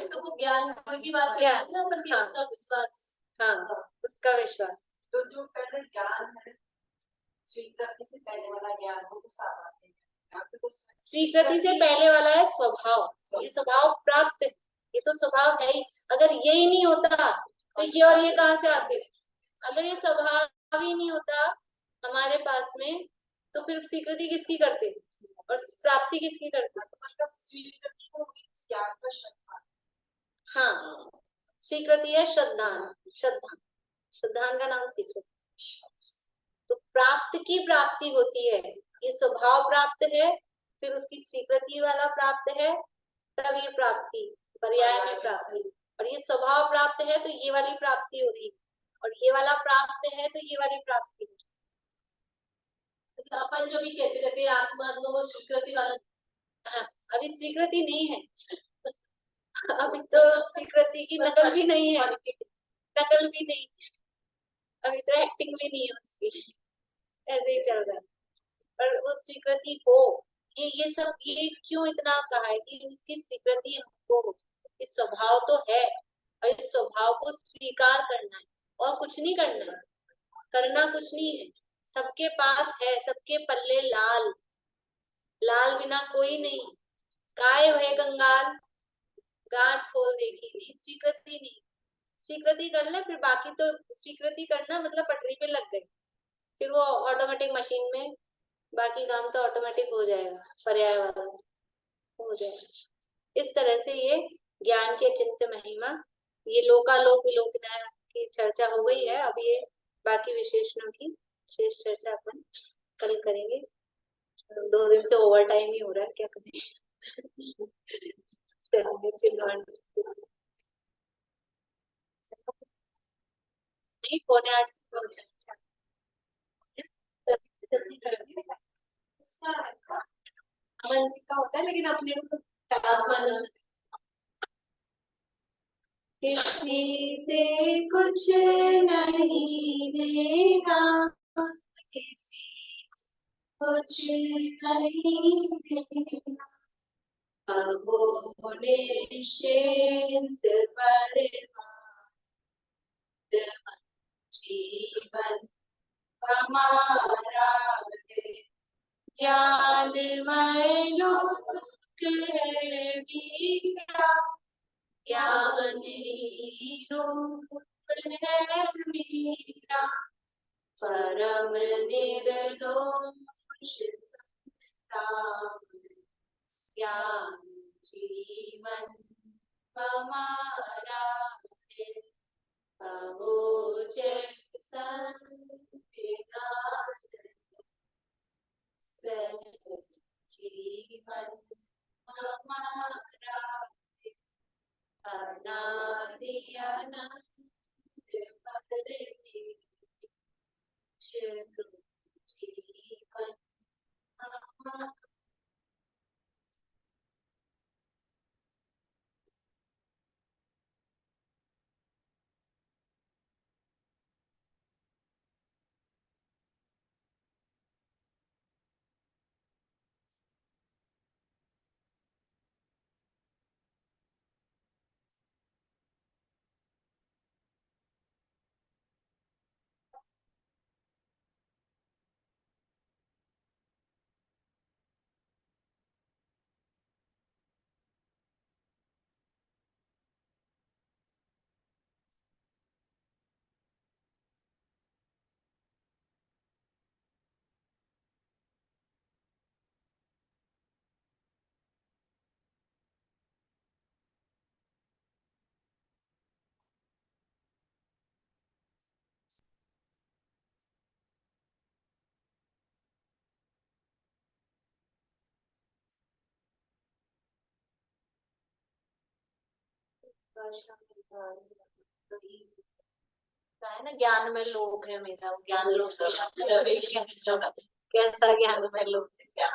तो वो ज्ञान की बात है ना, उसका विश्वास। हाँ, उसका विश्वास। तो जो पहले ज्ञान है, स्वीकृति से पहले वाला ज्ञान हो, स्वीकृति से पहले वाला है स्वभाव, ये स्वभाव प्राप्त है, ये तो स्वभाव है ही। अगर यही नहीं होता तो ये और ये कहाँ से आते? अगर ये स्वभाव ही नहीं होता हमारे पास में तो फिर स्वीकृति किसकी करते और प्राप्ति किसकी करते? मतलब स्वीकृति को ज्ञान का श्रद्धा। हाँ, स्वीकृति है श्रद्धान। श्रद्धान का नाम स्वीकृति। तो प्राप्त की प्राप्ति होती है, ये स्वभाव प्राप्त है, फिर उसकी स्वीकृति वाला प्राप्त है, तब ये प्राप्ति पर्याय में प्राप्ति। और ये स्वभाव प्राप्त है तो ये वाली प्राप्ति हो रही, और ये वाला प्राप्त है तो ये वाली प्राप्ति। तो अपन जो भी कहते रहते आत्मा वो स्वीकृति वाला। हाँ, अभी स्वीकृति नहीं है अभी तो स्वीकृति की नकल भी नहीं है, नकल भी नहीं, अभी तो एक्टिंग भी नहीं है उसकी, ऐसे ही चल रहा है। पर वो स्वीकृति हो, ये सब ये क्यों इतना कहा है कि उसकी स्वीकृति हमको हो। इस स्वभाव तो है और इस स्वभाव को स्वीकार करना है और कुछ नहीं करना है, करना कुछ नहीं है। सबके पास है, सबके पल्ले लाल, लाल बिना कोई नहीं। काय भय कंगाल, गांठ खोल देखी नहीं। स्वीकृति नहीं, स्वीकृति कर ले, फिर बाकी तो स्वीकृति करना मतलब पटरी पे लग गई, फिर वो ऑटोमेटिक मशीन में बाकी काम तो ऑटोमेटिक हो जाएगा, पर्याय वाला हो जाएगा। इस तरह से ये ज्ञान के चिंत महिमा, ये लोकालोक विलोकना की चर्चा हो गई है। अब ये बाकी विशेषणों की शेष चर्चा अपन कल करेंगे। 2 दिन से ओवर टाइम ही हो रहा है, क्या करें नहीं, 7:45 से पहुंच अमन का होता है, लेकिन अपने को किसी से कुछ नहीं देना, किसी कुछ नहीं देना, अहो निश्चिंत जीवन हमारा है, ज्ञानमय लोक है मीरा, ज्ञान ही रूप है मीरा, परम निर्दोष समता, ज्ञान जीवन हमारा है, अहो चेतन सहज जीवन हमारा है, अनादि अनंत जीवन हमारा। है ना, ज्ञान में लोग है मेरा, ज्ञान लोग कैसा ज्ञान में लोग है।